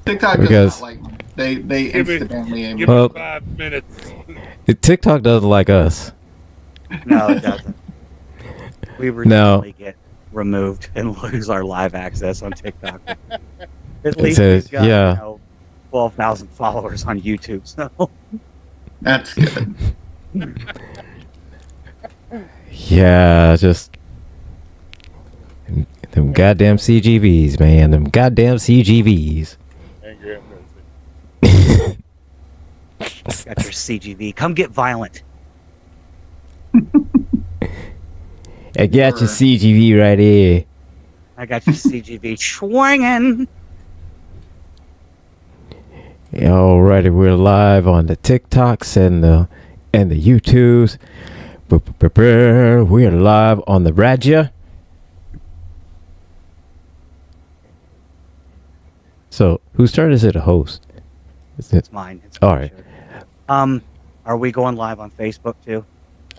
TikTok does not like me. They instantly give me 5 minutes. TikTok doesn't like us. No, it doesn't. We routinely get removed and lose our live access on TikTok. At least we've got 12,000 followers on YouTube, so that's good. Yeah, just them goddamn CGVs, man. Them goddamn CGVs. Got your CGV. Come get violent. I got your CGV right here. I got your CGV swinging. Alrighty, we're live on the TikToks and the YouTubes. We're live on the Raja. So, whose turn is it to host? It's mine. All right. Are we going live on Facebook too?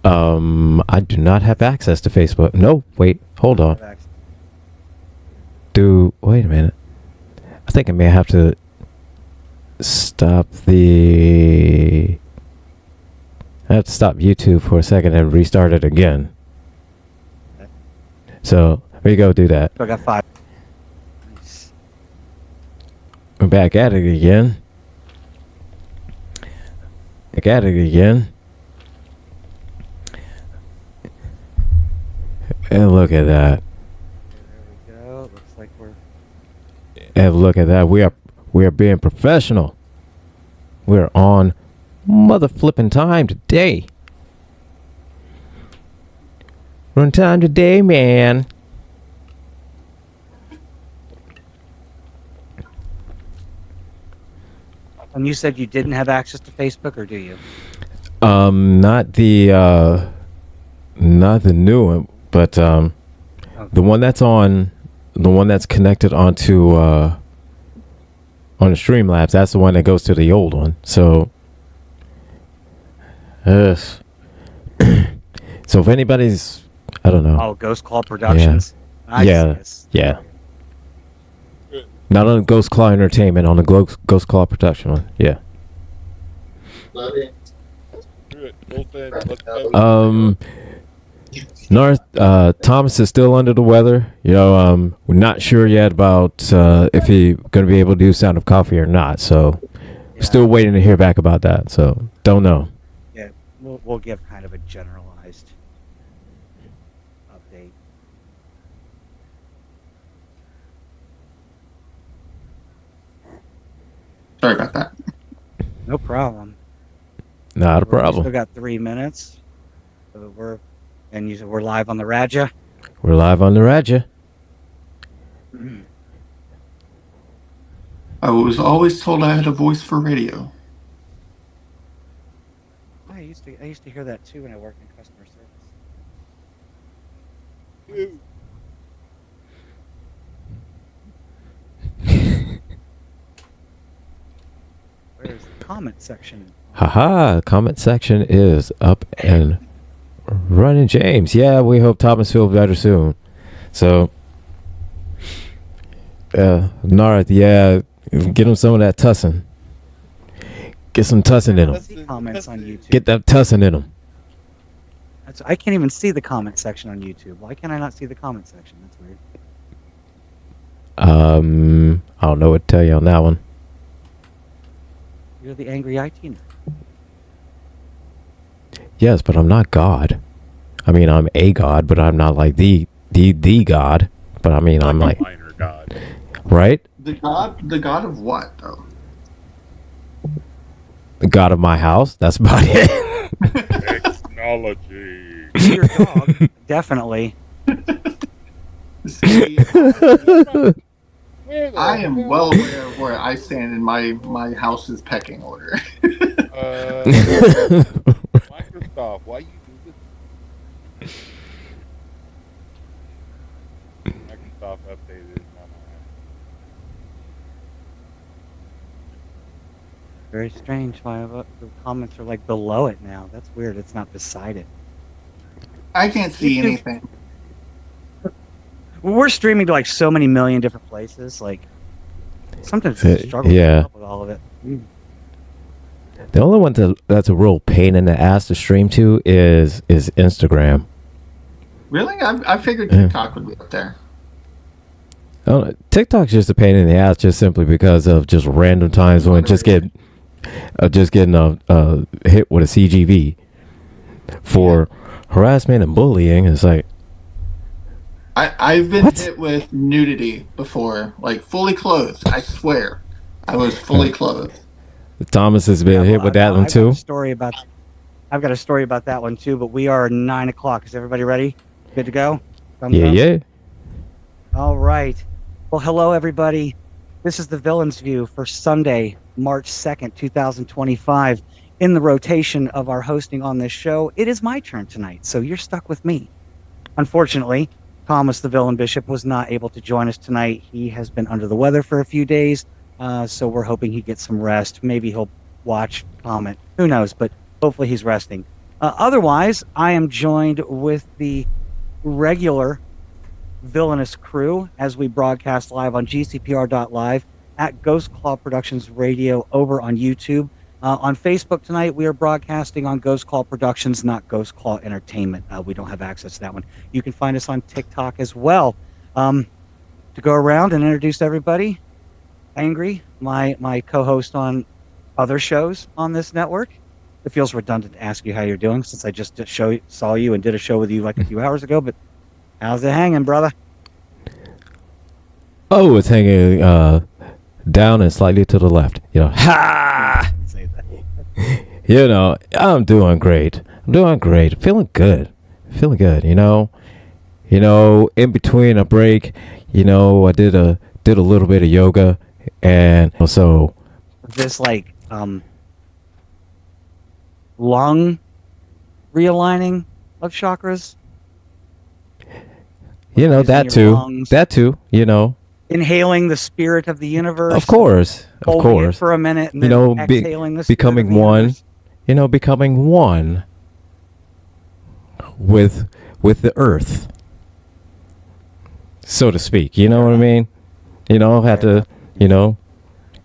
I do not have access to Facebook. No, wait, hold on. Wait a minute. I think I may have to stop YouTube for a second and restart it again. Okay. So, there you go, do that. So I got 5. Nice. We're back at it again. And look at that. There we go. Looks like we're. And look at that. We are being professional. We're on mother flipping time today. We're on time today, man. And you said you didn't have access to Facebook, or do you? Not the new one, but okay. the one that's connected onto on the Streamlabs. That's the one that goes to the old one. So, so if anybody's, I don't know. Oh, Ghost Claw Productions. Yeah. Not on Ghost Claw Entertainment, on the Ghost Claw production one. Yeah. Thomas is still under the weather. We're not sure yet about if he's going to be able to do Sound of Coffee or not. So, still waiting to hear back about that. So, don't know. Yeah, we'll give kind of a generalized update. Sorry about that. No problem. Not a problem. We still got 3 minutes. So you said we're live on the Raja? We're live on the Raja. I was always told I had a voice for radio. I used to hear that too when I worked in customer service. Where's the comment section? Haha, comment section is up and running, James. Yeah, we hope Thomas feels better soon. So, Nara, get him some of that tussin. Get some tussin in him. Comments on YouTube. Get that tussin in him. I can't even see the comment section on YouTube. Why can I not see the comment section? That's weird. I don't know what to tell you on that one. You're the angry IT nerd. Yes, but I'm not God. I mean, I'm a God, but I'm not like the God. But I mean, I'm like minor God. Right? The God of what, though? The God of my house. That's about it. Technology. Your dog, definitely. See, I am well aware of where I stand in my house's pecking order. Microsoft, why you do this? Microsoft updated my mind. Very strange. Why the comments are like below it now. That's weird. It's not beside it. I can't see anything. we're streaming to like so many million different places. Like sometimes I struggle to keep up with all of it. The only one that's a real pain in the ass to stream to is Instagram. Really? I figured TikTok would be up there. TikTok's just a pain in the ass, just simply because of just random times when getting hit with a CGV for harassment and bullying. It's like I've been hit with nudity before, like fully clothed. I swear, I was fully clothed. Thomas has been hit with that one too. I've got a story about that one too. But we are 9 o'clock. Is everybody ready? Good to go? Thumbs up? Yeah. All right. Well, hello, everybody. This is the Villain's View for Sunday, March 2nd, 2025. In the rotation of our hosting on this show, it is my turn tonight, so you're stuck with me. Unfortunately, Thomas the Villain Bishop was not able to join us tonight. He has been under the weather for a few days, so we're hoping he gets some rest. Maybe he'll watch, comment. Who knows, but hopefully he's resting. Otherwise, I am joined with the regular villainous crew as we broadcast live on gcpr.live, at Ghost Claw Productions Radio over on YouTube. On Facebook tonight, we are broadcasting on Ghost Claw Productions, not Ghost Claw Entertainment. We don't have access to that one. You can find us on TikTok as well. To go around and introduce everybody, Angry, my co-host on other shows on this network. It feels redundant to ask you how you're doing since I just saw you and did a show with you like a few hours ago, but how's it hanging, brother? Oh, it's hanging down and slightly to the left. Ha! Say that. I'm doing great. Feeling good. In between a break, I did a little bit of yoga, and so this lung realigning of chakras. That too. Inhaling the spirit of the universe. Of course. Holding it for a minute, and then exhaling the spirit becoming of the one. universe. Becoming one with the earth, so to speak. You know what I mean? Had to,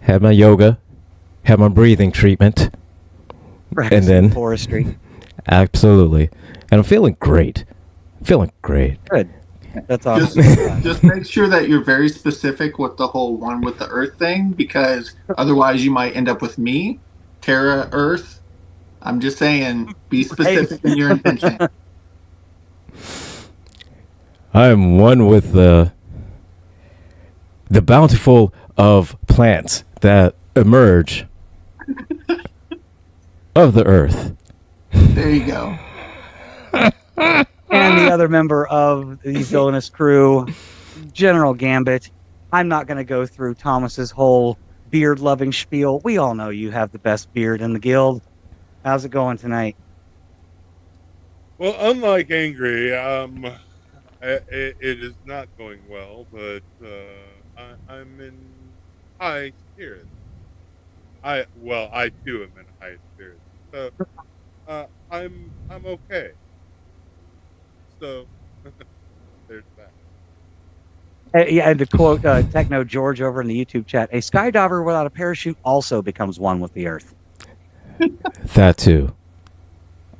have my yoga, have my breathing treatment, and then forestry. Absolutely, and I'm feeling great. Good. That's awesome. Just make sure that you're very specific with the whole one with the earth thing, because otherwise you might end up with me, Terra Earth. I'm just saying, be specific in your intention. I am one with the bountiful of plants that emerge of the earth. There you go. And the other member of the villainous crew, General Gambit. I'm not going to go through Thomas's whole beard-loving spiel. We all know you have the best beard in the guild. How's it going tonight? Well, unlike Angry, it is not going well, but I'm in high spirits. I too am in high spirits. So I'm okay. So there's that. Yeah, and to quote Techno George over in the YouTube chat, a skydiver without a parachute also becomes one with the earth. That too.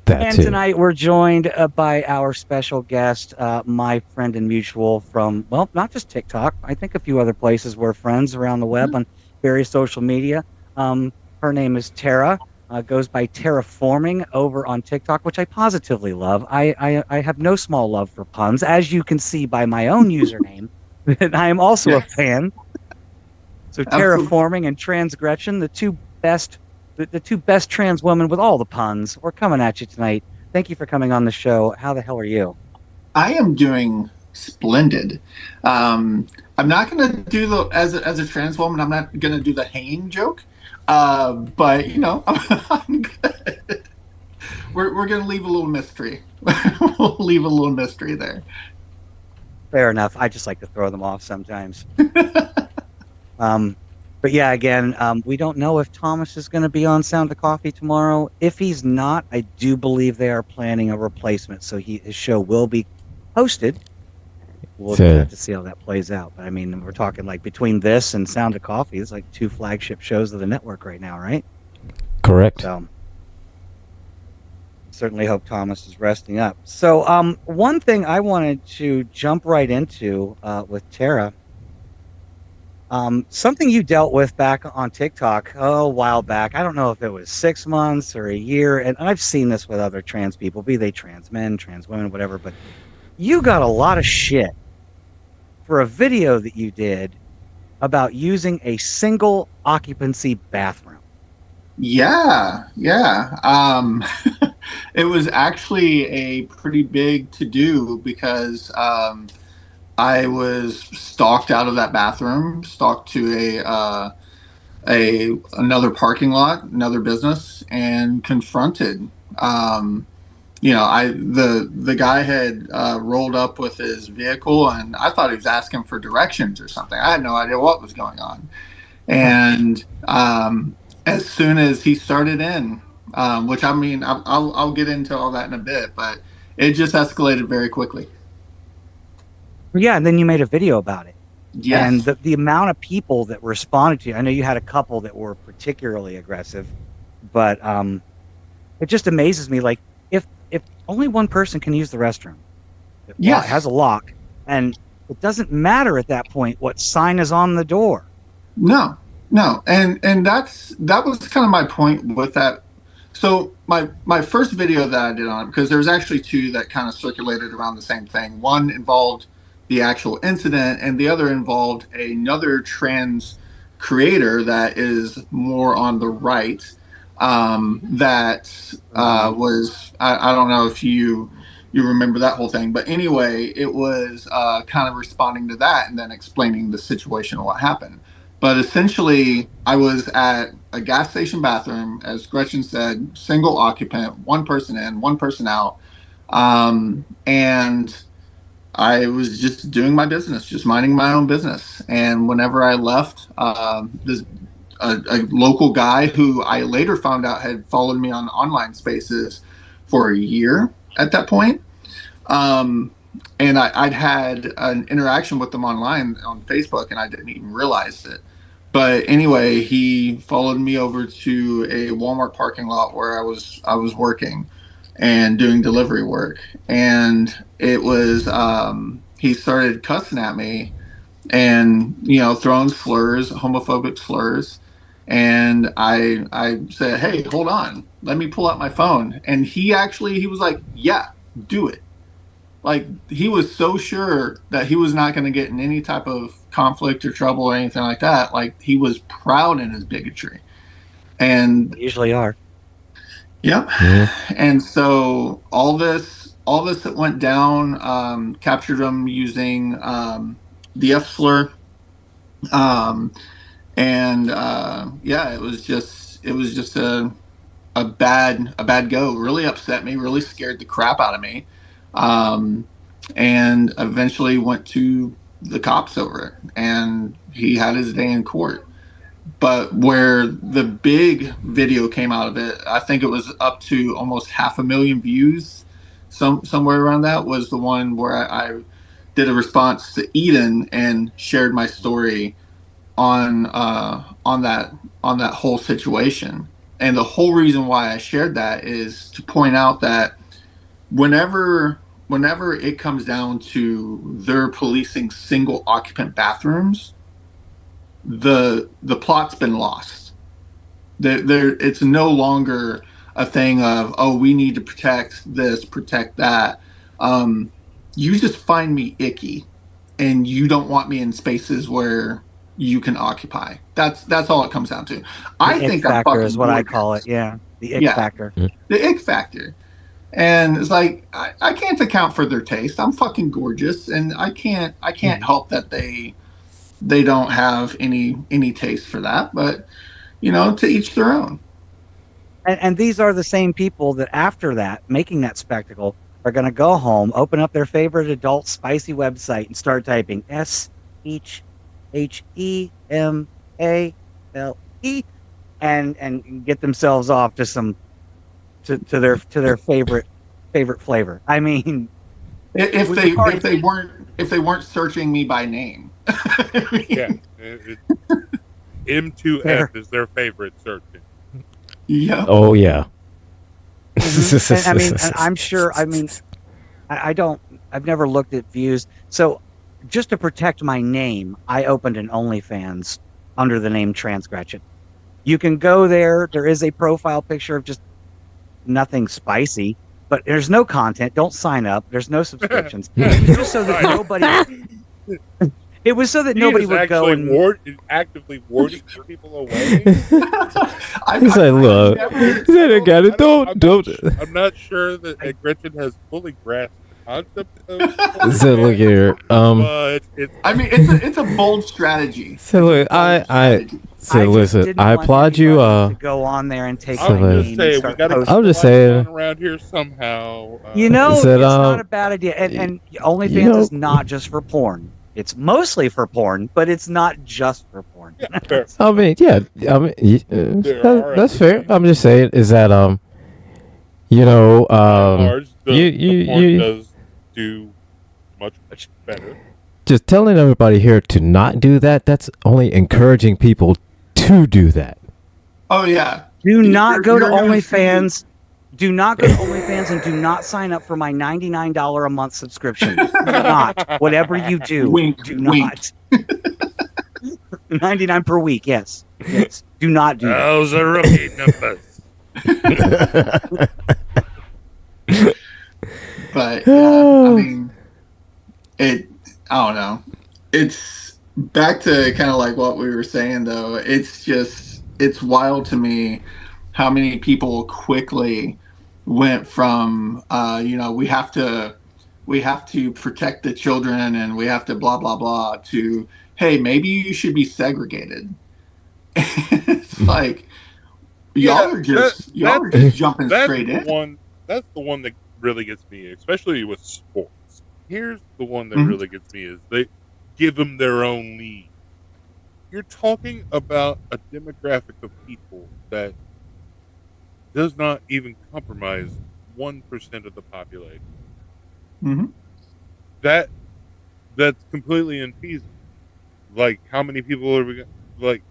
Tonight we're joined by our special guest, my friend and mutual from, well, not just TikTok. I think a few other places we're friends around the web on various social media. Her name is Tara. Goes by Terraforming over on TikTok, which I positively love. I have no small love for puns, as you can see by my own username. I am also a fan. So Terraforming and Transgretchen, the two best trans women with all the puns. We're coming at you tonight. Thank you for coming on the show. How the hell are you? I am doing splendid. I'm not going to do as a trans woman, I'm not going to do the hanging joke. But I'm good. We're going to leave a little mystery. We'll leave a little mystery there. Fair enough. I just like to throw them off sometimes. But yeah, again, we don't know if Thomas is going to be on Sound of Coffee tomorrow. If he's not, I do believe they are planning a replacement, so his show will be hosted we'll have to see how that plays out. But I mean, we're talking like between this and Sound of Coffee, it's like 2 flagship shows of the network right now, right? Correct. So certainly hope Thomas is resting up. So one thing I wanted to jump right into with Tara, something you dealt with back on TikTok a while back. I don't know if it was 6 months or a year, and I've seen this with other trans people, be they trans men, trans women, whatever, but you got a lot of shit for a video that you did about using a single occupancy bathroom. Yeah. It was actually a pretty big to-do because I was stalked out of that bathroom, stalked to another parking lot, another business, and confronted. The guy had rolled up with his vehicle, and I thought he was asking for directions or something. I had no idea what was going on. And as soon as he started in, which I mean, I'll get into all that in a bit, but it just escalated very quickly. Yeah, and then you made a video about it. Yes. And the amount of people that responded to you, I know you had a couple that were particularly aggressive, but it just amazes me. Like, if only one person can use the restroom, it has a lock, and it doesn't matter at that point what sign is on the door. No, and that was kind of my point with that. So my first video that I did on it, because there's actually 2 that kind of circulated around the same thing. One involved the actual incident, and the other involved another trans creator that is more on the right. That was I don't know if you remember that whole thing, but anyway, it was kind of responding to that and then explaining the situation and what happened. But essentially, I was at a gas station bathroom, as Gretchen said, single occupant, 1 person in, 1 person out. And I was just doing my business, just minding my own business. And whenever I left, a local guy who I later found out had followed me on online spaces for a year at that point. And I'd had an interaction with them online on Facebook, and I didn't even realize it. But anyway, he followed me over to a Walmart parking lot where I was working and doing delivery work. And it was he started cussing at me and throwing slurs, homophobic slurs. And I said, "Hey, hold on, let me pull out my phone." And he was like, "Yeah, do it." Like, he was so sure that he was not going to get in any type of conflict or trouble or anything like that. Like, he was proud in his bigotry. And they usually are. Yep. Mm-hmm. And so all this that went down, captured him using the F slur. It was just a bad go. Really upset me, really scared the crap out of me. And eventually went to the cops over it, and he had his day in court. But where the big video came out of it, I think it was up to almost 500,000 views, somewhere around that, was the one where I did a response to Eden and shared my story on that whole situation. And the whole reason why I shared that is to point out that whenever it comes down to their policing single occupant bathrooms, the plot's been lost. It's no longer a thing of, oh, we need to protect this, protect that. You just find me icky, and you don't want me in spaces where you can occupy. That's all it comes down to. I think that factor is what I call it. Yeah, the ick factor. The ick factor. And it's like, I can't account for their taste. I'm fucking gorgeous, and I can't help that they don't have any taste for that. But to each their own. And these are the same people that after that, making that spectacle, are going to go home, open up their favorite adult spicy website, and start typing SHHEMALE and get themselves off to some to their favorite flavor. I mean, if they weren't if they weren't searching me by name. I mean, Yeah, M2F is their favorite searching. Yeah. Oh yeah. And, I mean, and I'm sure. I mean, I don't. I've never looked at views. So, just to protect my name, I opened an OnlyFans under the name Transgretchen. You can go there. There is a profile picture of just nothing spicy, but there's no content. Don't sign up. There's no subscriptions. Just so that nobody. It was so that nobody would go and actively warding people away. He's like, look, don't. I'm not sure that Gretchen has fully grasped the concept of. So look here. But I mean, it's a bold strategy. So look, listen. I applaud you. To go on there and take my name and start posting. I'm just saying. Around here somehow. You know, it's not a bad idea. And OnlyFans is not just for porn. It's mostly for porn, but it's not just for porn. Yeah, I mean, yeah. I mean, that's fair. I'm just saying is that you know, porn does do much better. Just telling everybody here to not do that. That's only encouraging people to do that. Oh yeah. Do not go to OnlyFans. Do not go to OnlyFans and do not sign up for my $99 a month subscription. Do not. Whatever you do, do not. 99 per week, yes. Yes. Do not do that. Those are rookie numbers. But yeah, I mean, I don't know. It's back to kind of like what we were saying though. It's wild to me how many people quickly went from we have to protect the children and we have to blah blah blah to, hey, maybe you should be segregated. It's like y'all are just jumping straight in. That's the one that really gets me, especially with sports. Here's the one that really gets me is they give them their own league. You're talking about a demographic of people that does not even compromise 1% of the population. Mm-hmm. That's completely infeasible. Like, how many people are we going to, like,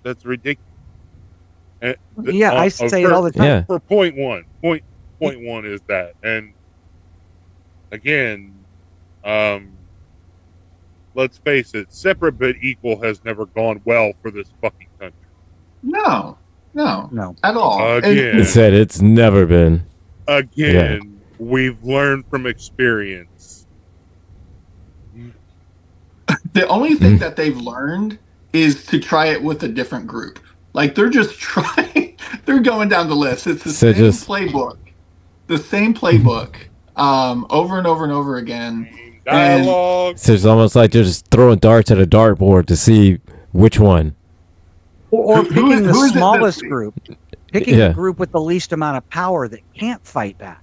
that's ridiculous. I say it all the time. Yeah. For point one is that. And again, let's face it, separate but equal has never gone well for this fucking country. No, at all. Again, He said it's never been. Again, we've learned from experience. The only thing that they've learned is to try it with a different group. Like, they're just trying. They're going down the list. It's the same playbook. The same playbook over and over and over again. Dialogue. So it's almost like they're just throwing darts at a dartboard to see which one. Or picking the smallest group. Picking the group with the least amount of power that can't fight back.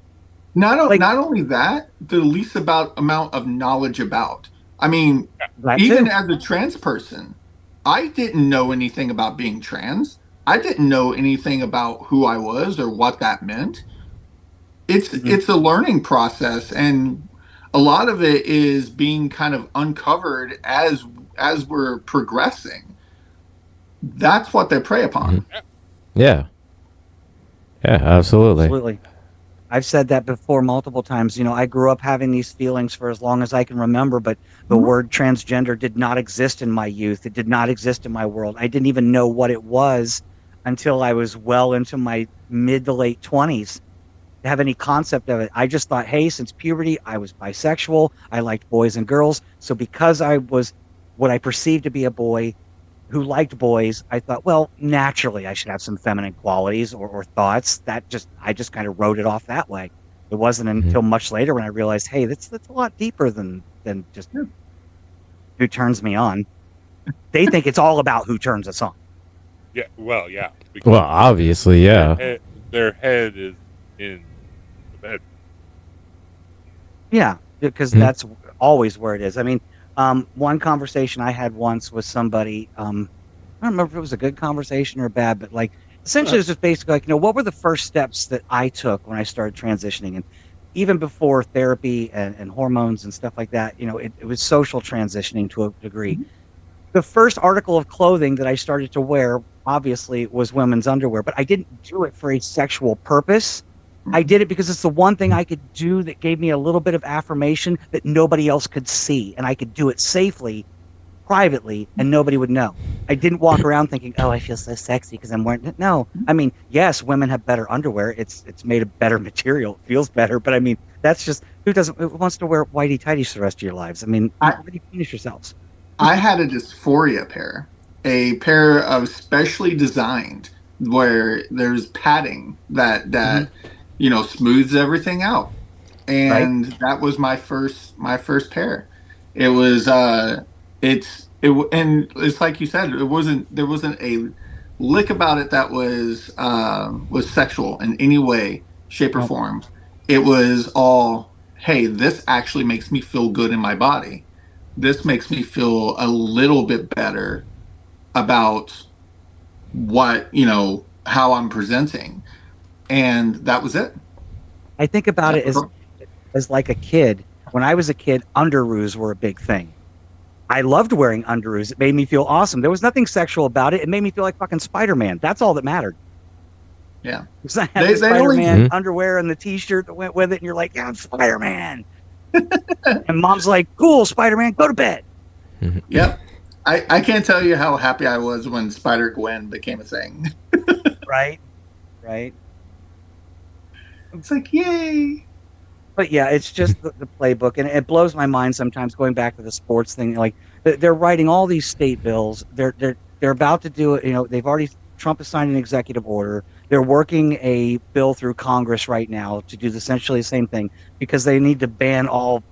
Not only that, the least amount of knowledge about. I mean, even as a trans person, I didn't know anything about being trans. I didn't know anything about who I was or what that meant. It's a learning process, and a lot of it is being kind of uncovered as we're progressing. That's what they prey upon. Yeah. Yeah, absolutely. Absolutely. I've said that before multiple times. You know, I grew up having these feelings for as long as I can remember, but the word transgender did not exist in my youth. It did not exist in my world. I didn't even know what it was until I was well into my mid to late 20s to have any concept of it. I just thought, hey, since puberty, I was bisexual. I liked boys and girls. So because I was what I perceived to be a boy who liked boys, I thought, well, naturally I should have some feminine qualities or thoughts. I just kind of wrote it off that way. It wasn't until much later when I realized, hey, that's a lot deeper than just who turns me on. They think it's all about who turns us on. Yeah, well, yeah. Well, obviously, yeah. Their head is in the bed. Yeah, because that's always where it is. I mean, one conversation I had once with somebody, I don't remember if it was a good conversation or bad, but like essentially it was just basically like, what were the first steps that I took when I started transitioning? And even before therapy and hormones and stuff like that, it was social transitioning to a degree. The first article of clothing that I started to wear, obviously, was women's underwear, but I didn't do it for a sexual purpose. I did it because it's the one thing I could do that gave me a little bit of affirmation that nobody else could see, and I could do it safely, privately, and nobody would know. I didn't walk around thinking, "Oh, I feel so sexy because I'm wearing it." No, I mean, yes, women have better underwear. It's made of better material. It feels better, but I mean, that's just who wants to wear whitey tighties for the rest of your lives? I mean, how do you finish yourselves? I had a dysphoria pair, a pair of specially designed where there's padding that smooths everything out, Right? and that was my first pair. It was and it's like you said, there wasn't a lick about it that was sexual in any way, shape, or No. form. It was all, hey, this actually makes me feel good in my body. This makes me feel a little bit better about how I'm presenting. And that was it. I think about it That was all. as like a kid. When I was a kid, underoos were a big thing. I loved wearing underoos. It made me feel awesome. There was nothing sexual about it. It made me feel like fucking Spider-Man. That's all that mattered. Yeah. Because I had the Spider-Man underwear and the T-shirt that went with it, and you're like, "Yeah, I'm Spider-Man." And mom's like, "Cool, Spider-Man, go to bed." Yep. I can't tell you how happy I was when Spider-Gwen became a thing. Right. It's like, yay. But yeah, it's just the playbook, and it blows my mind sometimes. Going back to the sports thing, like they're writing all these state bills. They're about to do it. They've already Trump has signed an executive order. They're working a bill through Congress right now to do essentially the same thing because they need to ban all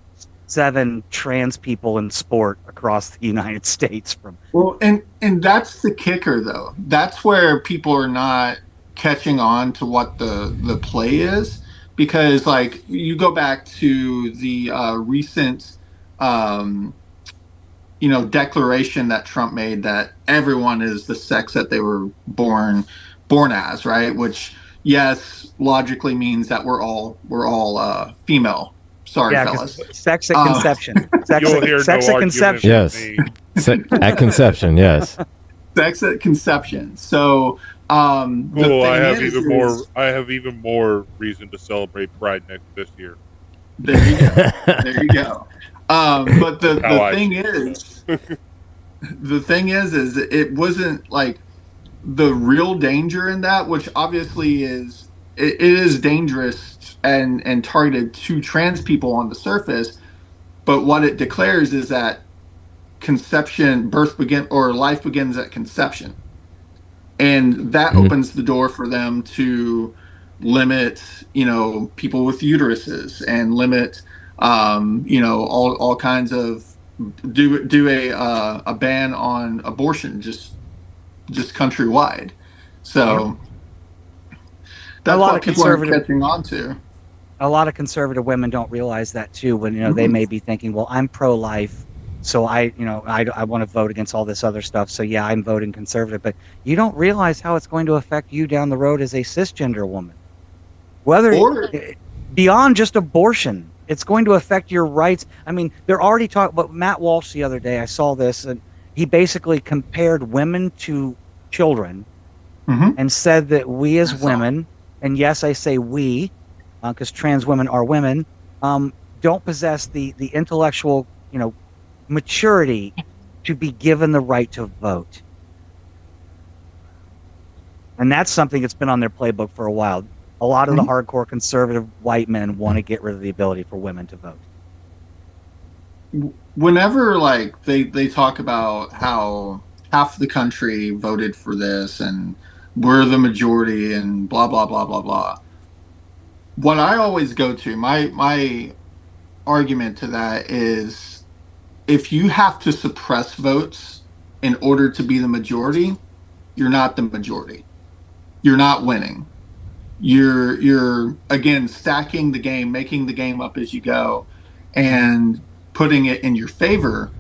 7 trans people in sport across the United States from. Well, and that's the kicker, though. That's where people are not catching on to what the play is, because like you go back to the recent declaration that Trump made that everyone is the sex that they were born as, right? Which, yes, logically means that we're all female. Sorry, fellas. Sex at conception. Sex at conception. Yes. At conception, yes. Sex at conception. So, cool. I have even more reason to celebrate Pride this year. There you go. There you go. But the thing is it wasn't like the real danger in that, which obviously is it is dangerous and targeted to trans people on the surface. But what it declares is that life begins at conception, and that opens the door for them to limit, people with uteruses and limit, all kinds of do a ban on abortion just countrywide. So that's what people are catching on to. A lot of conservative women don't realize that too. When they may be thinking, "Well, I'm pro-life, so I want to vote against all this other stuff. So yeah, I'm voting conservative." But you don't realize how it's going to affect you down the road as a cisgender woman. Beyond just abortion, it's going to affect your rights. I mean, they're already talking about Matt Walsh the other day. I saw this, and he basically compared women to children and said that we as women, and yes, I say we, because trans women are women, don't possess the intellectual, maturity to be given the right to vote. And that's something that's been on their playbook for a while. A lot of the hardcore conservative white men want to get rid of the ability for women to vote. Whenever they talk about how half the country voted for this and we're the majority and blah blah blah blah blah, what I always go to, my argument to that is, if you have to suppress votes in order to be the majority, you're not the majority. You're not winning. You're again stacking the game, making the game up as you go, and putting it in your favor,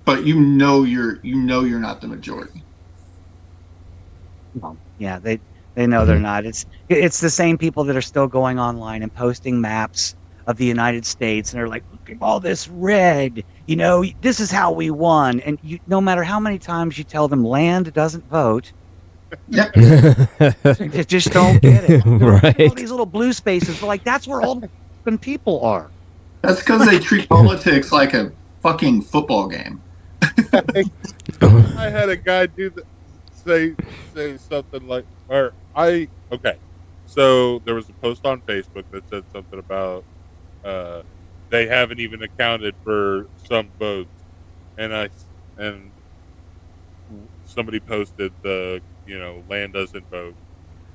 but you're not the majority. Well, yeah, they know they're not. It's the same people that are still going online and posting maps of the United States, and they're like, look at all this red. You know, this is how we won. And no matter how many times you tell them land doesn't vote, Yep. they just don't get it. Right. All these little blue spaces, they're like, that's where all the fucking people are. That's because they treat politics like a fucking football game. I had a guy say something like, okay. So there was a post on Facebook that said something about they haven't even accounted for some votes, and somebody posted the land doesn't vote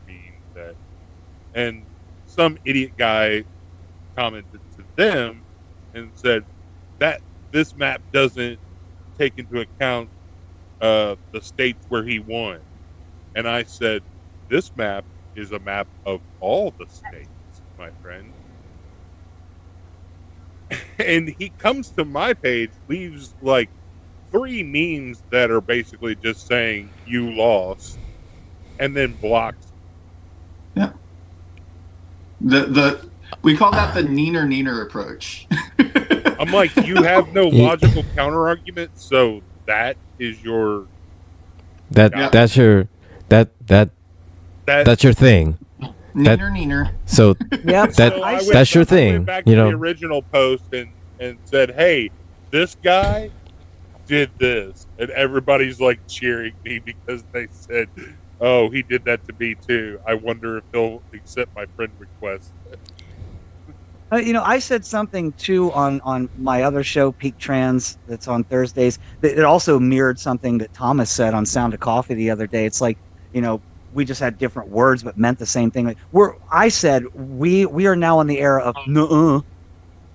mean that, and some idiot guy commented to them and said that this map doesn't take into account the states where he won, and I said this map is a map of all the states, my friend. And he comes to my page, leaves like 3 memes that are basically just saying you lost, and then blocks. Yeah. We call that the neener approach. I'm like, you have no logical counter argument, so that is your that's your thing. Neener. So Yep. That's your thing. I went back to the original post and said, hey, this guy did this, and everybody's like cheering me because they said, oh, he did that to me too. I wonder if he'll accept my friend request. I said something too on my other show, Peak Trans, that's on Thursdays. It also mirrored something that Thomas said on Sound of Coffee the other day. It's like, we just had different words but meant the same thing. Like I said we are now in the era of nuh-uh,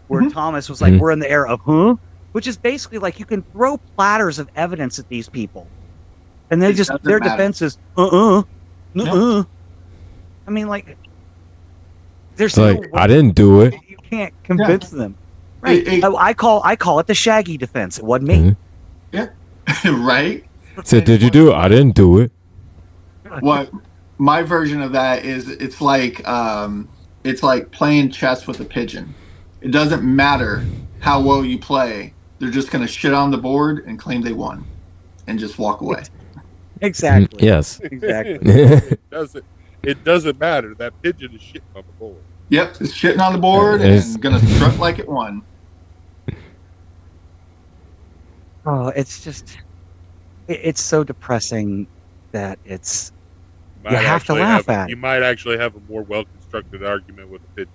where Thomas was like, we're in the era of huh, which is basically like you can throw platters of evidence at these people, and they just their defense is nuh-uh. I mean, like, there's like, I didn't do it. You can't convince them, right? I call it the Shaggy defense. It wasn't me. Yeah, right. So did you do it? I didn't do it. What my version of that is, it's like playing chess with a pigeon. It doesn't matter how well you play; they're just going to shit on the board and claim they won, and just walk away. Exactly. Yes. Exactly. It doesn't matter. That pigeon is shitting on the board. Yep, it's shitting on the board and going to strut like it won. Oh, it's just, it's so depressing that it's. You have to laugh at it. You might actually have a more well-constructed argument with a pigeon.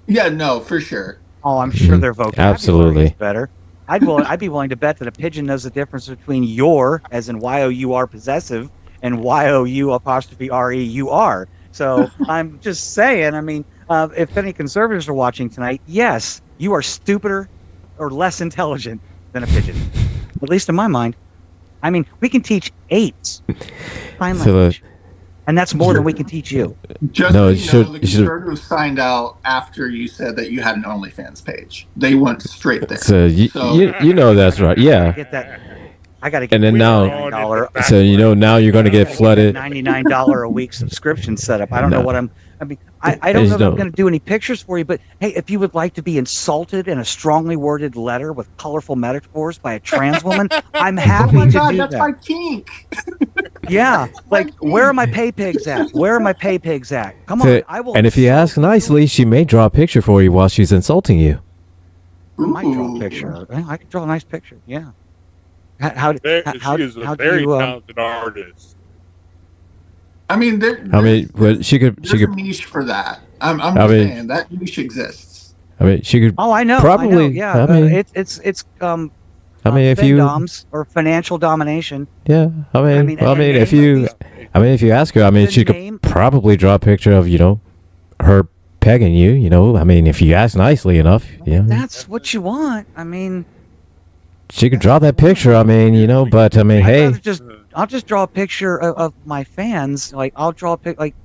Yeah, no, for sure. Oh, I'm sure their vocabulary Absolutely is better. I'd be willing to bet that a pigeon knows the difference between your, as in Y-O-U-R possessive, and Y-O-U''REUR. So I'm just saying, I mean, if any conservatives are watching tonight, yes, you are stupider or less intelligent than a pigeon. At least in my mind. I mean, we can teach apes sign language. And that's more than we can teach you. Just the conservatives signed out after you said that you had an OnlyFans page. They went straight there. So you know that's right. Yeah. I got to get and then now, so now you're going to get flooded. $99 a week subscription setup. I don't know what I don't know if I'm going to do any pictures for you, but hey, if you would like to be insulted in a strongly worded letter with colorful metaphors by a trans woman, I'm happy to do that. That's my kink. Yeah, like, where are my pay pigs at? Where are my pay pigs at? Come on, I will. And if you ask nicely, she may draw a picture for you while she's insulting you. I might draw a picture. I can draw a nice picture. Yeah. She is a very talented artist. I mean, she could a niche for that. I'm saying that niche exists. I mean, she could. Oh, I know. Probably. I know, yeah. It's if you doms or financial domination. Yeah. If you ask her, she could probably draw a picture of her pegging you. I mean, if you ask nicely enough. Yeah. That's what you want. I mean. She could draw that picture. But hey. I'll just draw a picture of my fans. Like, I'll draw a pic. Like,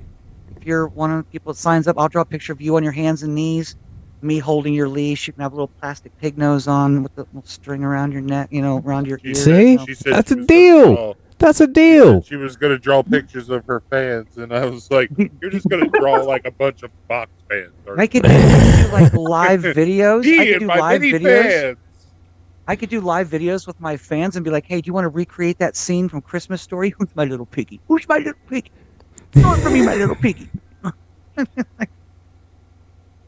if you're one of the people that signs up, I'll draw a picture of you on your hands and knees, me holding your leash. You can have a little plastic pig nose on with the little string around your neck, around your ear. See, that's a deal. That's a deal. She was going to draw pictures of her fans, and I was like, "You're just going to draw like a bunch of box fans." I could do like live videos. I could do live videos. Fans. I could do live videos with my fans and be like, "Hey, do you want to recreate that scene from Christmas Story? Who's my little piggy? Who's my little piggy? Do it for me, my little piggy."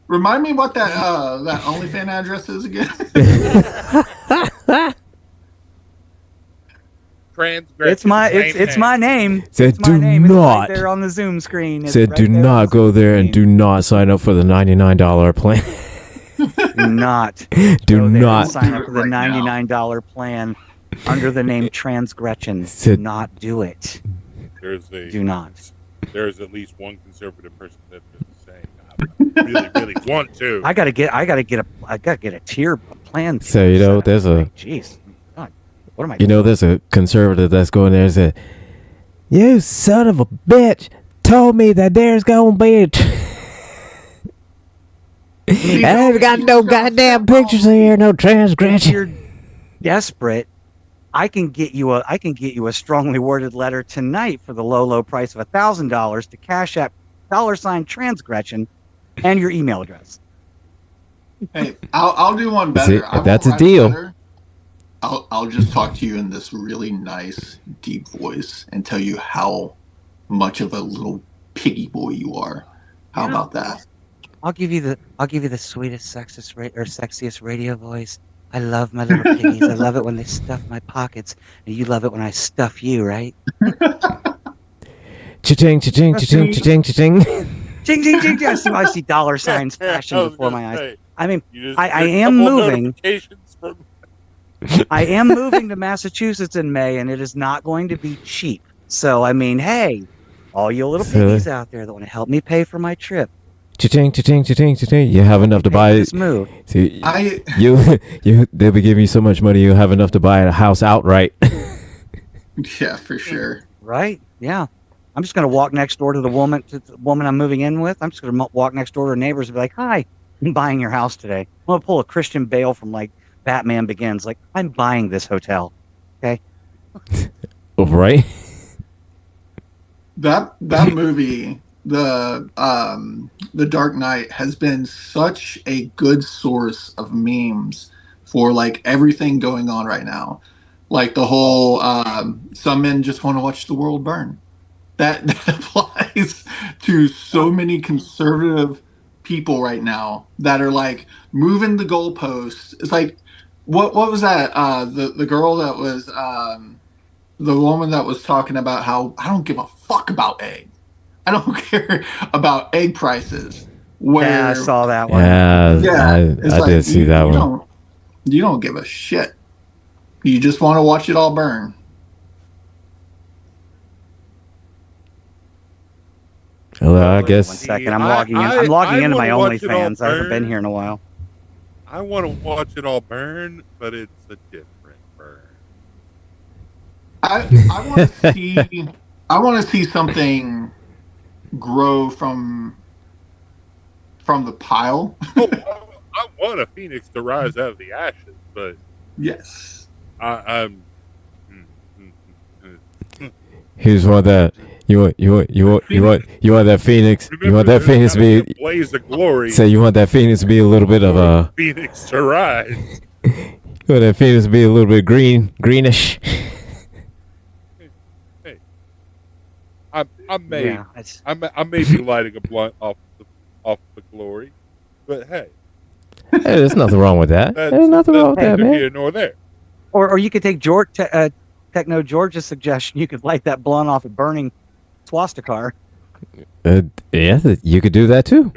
Remind me what that OnlyFans address is again. It's my name. Said it's my do name. not. It's right there on the Zoom screen. Said do not go there and do not sign up for the $99 plan. Do not. Do not sign up for the $99 plan under the name Transgretchen. Do not do it. Do not. There's at least one conservative person that's just saying, I really, really want to. I gotta get a tier plan. So there's a. Jeez, God, what am I? There's a conservative that's going there and said, "You son of a bitch told me that there's gonna be I ain't got no goddamn pictures here, no transgression." If you're desperate, I can get you a strongly worded letter tonight for the low price of $1,000 to Cash App $transgression and your email address. Hey, I'll do one better. That's a deal. I'll just talk to you in this really nice, deep voice and tell you how much of a little piggy boy you are. How about that? I'll give you the sweetest, sexiest radio voice. I love my little piggies. I love it when they stuff my pockets, and you love it when I stuff you, right? Cha-ching, cha-ching, cha-ching, cha-ching, cha-ching. Ching, ching, ching, ching. I see dollar signs flashing before my eyes. I mean, I am moving. I am moving to Massachusetts in May, and it is not going to be cheap. So, I mean, hey, all you little piggies out there that want to help me pay for my trip. Cha-ching, cha-ching, cha-ching, cha-ching. You have enough to buy it. This move. See, they'll be giving you so much money, you'll have enough to buy a house outright. Yeah, for sure. Right? Yeah. I'm just going to walk next door to the woman I'm moving in with. I'm just going to walk next door to her neighbors and be like, "Hi, I'm buying your house today." I'm going to pull a Christian Bale from like Batman Begins. Like, "I'm buying this hotel." Okay? Right? That movie, The Dark Knight, has been such a good source of memes for like everything going on right now. Like the whole some men just want to watch the world burn. That applies to so many conservative people right now that are like moving the goalposts. It's like, what was that? The girl that was the woman that was talking about how I don't give a fuck about eggs. I don't care about egg prices. Yeah, I saw that one. Yeah, I did see that one. You don't give a shit. You just want to watch it all burn. Well, I guess. 1 second, I'm logging in. I'm logging into my OnlyFans. I haven't been here in a while. I want to watch it all burn, but it's a different burn. I want to see. I want to see something grow from the pile. I want a phoenix to rise out of the ashes, but yes, I'm. Here's one that you want that phoenix. Remember, you want that phoenix to be a blaze of glory. Say you want that phoenix to be a little bit of a phoenix to rise. You want that phoenix to be a little bit greenish. Hey, I may be lighting a blunt off the glory, but hey, there's nothing wrong with that. There's nothing wrong with that, man. Here nor there. Or you could take Techno George's suggestion. You could light that blunt off a burning swastika. Yeah, you could do that too.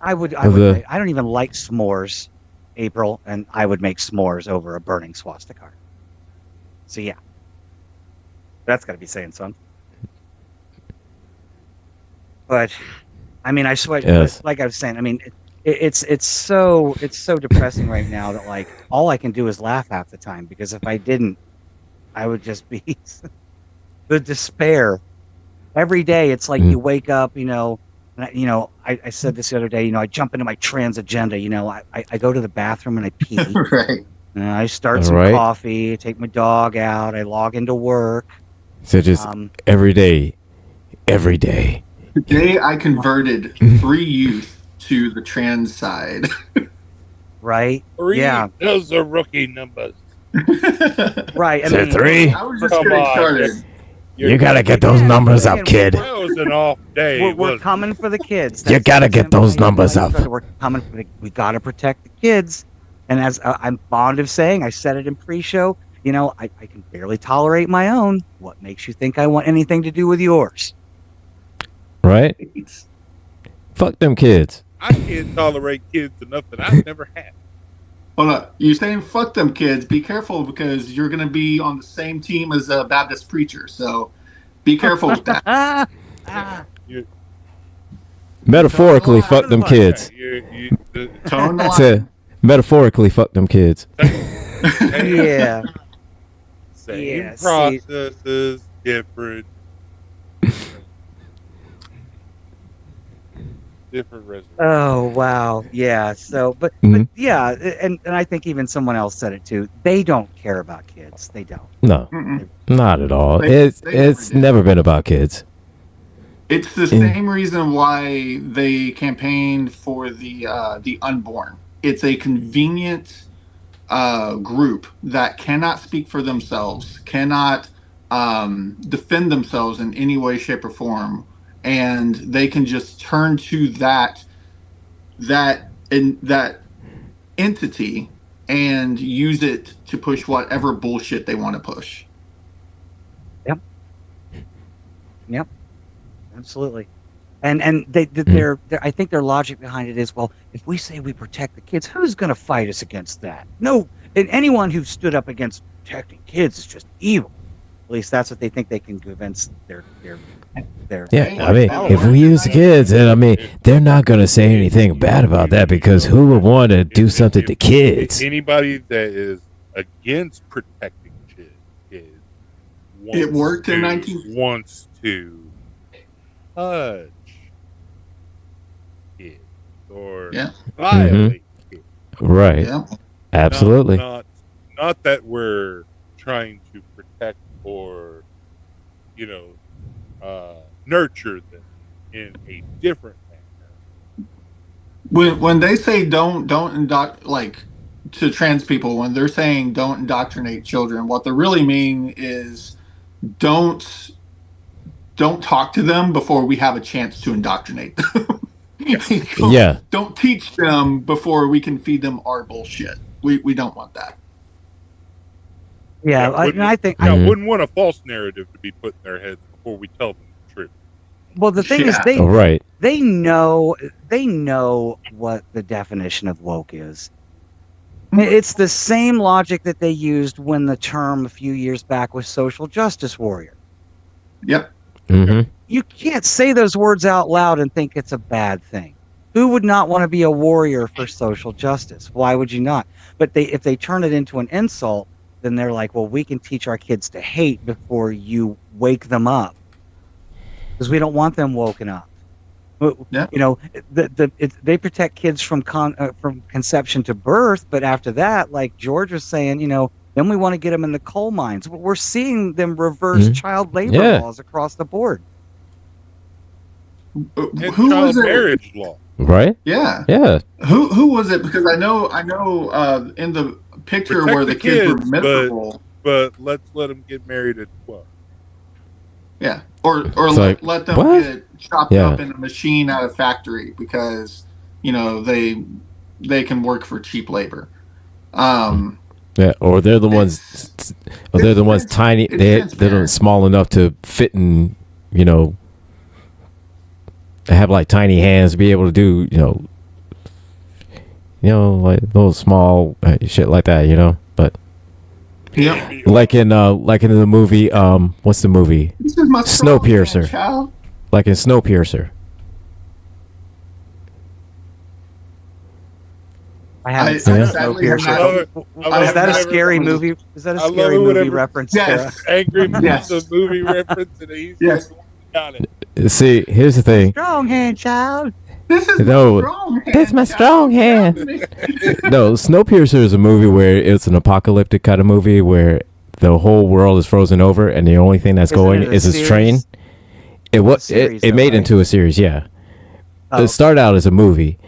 I would. I don't even like s'mores, April, and I would make s'mores over a burning swastika. So yeah, that's got to be saying something. But I mean, I swear, yes. Like I was saying, I mean, it's so depressing right now that like all I can do is laugh half the time, because if I didn't, I would just be the despair. Every day, it's like you wake up, I said this the other day, I jump into my trans agenda, I go to the bathroom and I pee. Right. I start some coffee, take my dog out, I log into work. So just every day. Today I converted 3 youth to the trans side. Right? 3, yeah. Those are rookie numbers. Right. I mean, 3? I was just getting started. You gotta get those numbers up, kid. That was an off day. We're coming for the kids. You gotta get those numbers up. We're coming for we gotta protect the kids. And as I'm fond of saying, I said it in pre-show, I can barely tolerate my own. What makes you think I want anything to do with yours? Right? Fuck them kids. I can't tolerate kids enough that I've never had. Hold up. You're saying fuck them kids. Be careful because you're going to be on the same team as a Baptist preacher. So be careful with that. Metaphorically, fuck them kids. Tone the line. Metaphorically, fuck them kids. Yeah. Same processes, different resumes. Oh wow, yeah. So, but yeah, and I think even someone else said it too. They don't care about kids. They don't. No, not at all. It's never been about kids. It's the same reason why they campaigned for the unborn. It's a convenient group that cannot speak for themselves, cannot defend themselves in any way, shape, or form, and they can just turn to that entity and use it to push whatever bullshit they want to push. Yep. Absolutely. And their I think their logic behind it is, well, if we say we protect the kids, who's going to fight us against that? No, and anyone who stood up against protecting kids is just evil. At least that's what they think they can convince their yeah. I mean, if we use the kids, and I mean, they're not going to say anything bad about that because who would want to do something to kids? Anybody that is against protecting kids it worked in wants to touch kids or violate kids. Right. Yeah. Absolutely. Not that we're trying to protect or nurture them in a different manner. When they say don't to trans people, when they're saying don't indoctrinate children, what they really mean is don't talk to them before we have a chance to indoctrinate them. Yeah. Don't teach them before we can feed them our bullshit. We don't want that. Yeah, I think I wouldn't want a false narrative to be put in their heads before we tell them the truth. Well, the thing is, they know what the definition of woke is. It's the same logic that they used when the term a few years back was social justice warrior. Yep. Mm-hmm. You can't say those words out loud and think it's a bad thing. Who would not want to be a warrior for social justice? Why would you not? But if they turn it into an insult, then they're like, well, we can teach our kids to hate before you wake them up, because we don't want them woken up. Yeah. They protect kids from conception to birth, but after that, like George was saying, then we want to get them in the coal mines. We're seeing them reverse child labor laws across the board. Who was it? Marriage law. Right? Yeah. Yeah. Who was it? Because I know in the picture Protect where the kids were miserable. But let's let them get married at 12. Yeah. Or let them get chopped up in a machine at a factory because, they can work for cheap labor. Yeah, or they're the ones. They're the ones tiny. They're small enough to fit in. Have like tiny hands to be able to do. Like little small shit like that. But yeah, like in the movie. What's the movie? Snowpiercer. Like in Snowpiercer. I haven't seen Snowpiercer. Is that a scary movie? Is that a scary movie reference? Yes. Angry movie reference, and he's got it. See, here's the thing. Strong hand, child. This is No, my strong hand. that's my strong hand. No, Snowpiercer is a movie where it's an apocalyptic kind of movie where the whole world is frozen over and the only thing that's Isn't going it a is this train. series? It made into a series, yeah. Oh, It started out as a movie.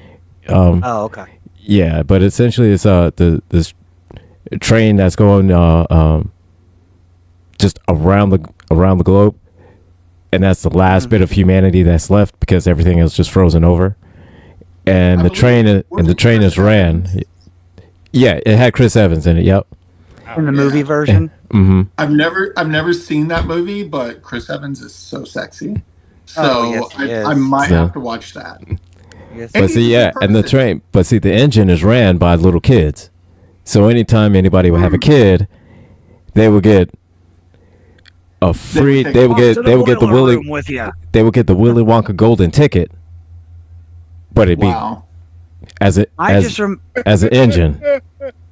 oh, okay. Yeah, but essentially it's this train that's going just around the globe, and that's the last bit of humanity that's left because everything is just frozen over. And the train is ran. Yeah, it had Chris Evans in it. Yep. In the movie version. Mm-hmm. I've never seen that movie, but Chris Evans is so sexy. So Oh, yes, he I is. might So- have to watch that. Yes. But see, yeah, and the train. But see, the engine is ran by little kids. So anytime anybody would have a kid, they would get a free. They would get the Willy. with you. They would get the Willy Wonka golden ticket. But it'd be Wow. as an engine.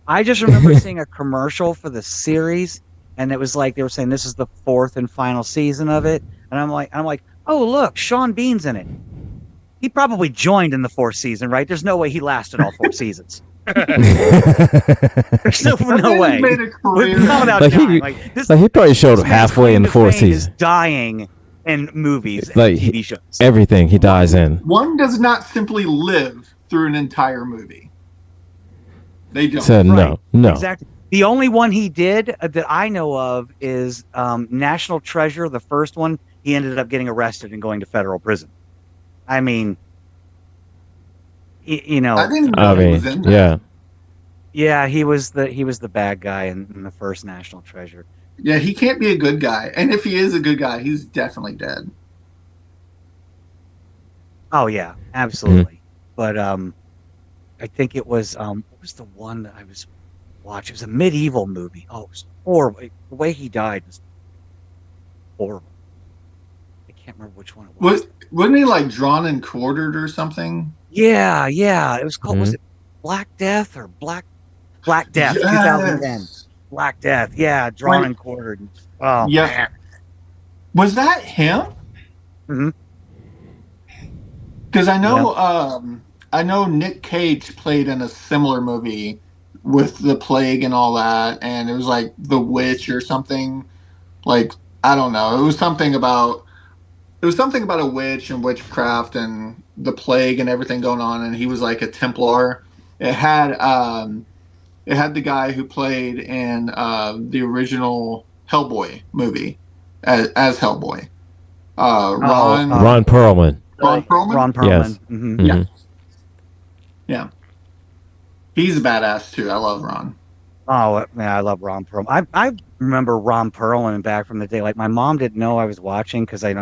I just remember seeing a commercial for the series, and it was like they were saying this is the 4th and final season of it, and I'm like, oh look, Sean Bean's in it. He probably joined in the 4th season, right? There's no way he lasted all 4 seasons. There's no way. Made a career. Not without Like, dying. he- This Like he probably showed up man's halfway in the claim to 4th fame is season. dying in movies and Like, TV shows. Everything he dies in. One does not simply live through an entire movie. They don't. So Right. no. Exactly. The only one he did that I know of is National Treasure, the first one. He ended up getting arrested and going to federal prison. I mean, you know, I didn't know I he mean, was in that. yeah. yeah, he was the bad guy in the first National Treasure. Yeah, he can't be a good guy. And if he is a good guy, he's definitely dead. Oh yeah, absolutely. But I think it was what was the one that I was watching? It was a medieval movie. Oh, it was horrible. The way he died was horrible. I can't remember which one it was. Wasn't he like drawn and quartered or something? Yeah. It was called. Was Mhm. it Black Death or Black Death? Yes. 2010. Black Death. Yeah, drawn Wait. and quartered. Oh Yeah. man. Was that him? Mhm. Because I know Nick Cage played in a similar movie with the plague and all that, and it was like The Witch or something. Like, I don't know. It was something about a witch and witchcraft and the plague and everything going on, and he was like a Templar. It had the guy who played in the original Hellboy movie as Hellboy. Ron Ron Perlman. Perlman? Ron Perlman. Yes. Mhm. Mhm. Yeah. Yeah. He's a badass too. I love Ron. Oh man, I love Ron Perlman. I remember Ron Perlman back from the day. Like my mom didn't know I was watching because I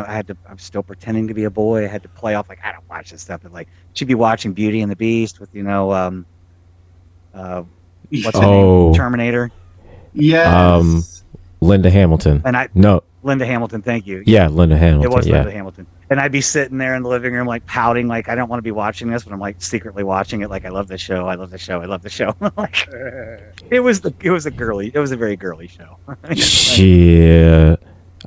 was still pretending to be a boy. I had to play off like I don't watch this stuff. But like she'd be watching Beauty and the Beast with what's her Oh. name? Terminator. Yes. Linda Hamilton. And No. Linda Hamilton, thank you. Yeah, Linda Hamilton. It was yeah. Linda Hamilton. And I'd be sitting there in the living room, like pouting, like I don't want to be watching this, but I'm like secretly watching it. Like I love this show. I love the show. I love the show. Like it was a very girly show. Shit.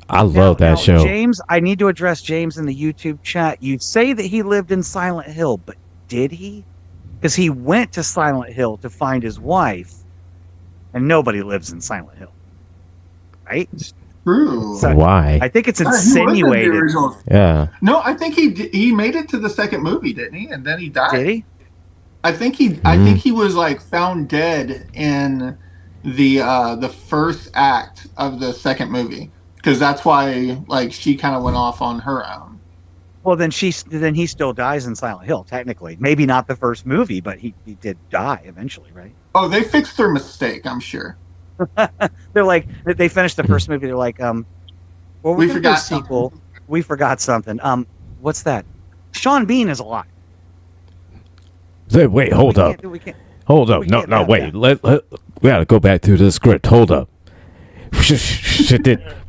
I love that Now, show. James, I need to address James in the YouTube chat. You say that he lived in Silent Hill, but did he? Because he went to Silent Hill to find his wife, and nobody lives in Silent Hill, right? True. So- Why? I think it's Yeah, he was in the insinuated. original- Yeah. No, I think he made it to the second movie, didn't he? And then he died. Did he? I think he was like found dead in the first act of the second movie because that's why like she kind of went off on her own. Well, then he still dies in Silent Hill. Technically, maybe not the first movie, but he did die eventually, right? Oh, they fixed their mistake, I'm sure. They're like they finished the first movie. They're like, well, We we forgot forgot a sequel. We forgot something. What's that? Sean Bean is alive. Wait, hold up. We can't. Hold up. we No, can't no, have wait. that. We gotta go back through the script. Hold up.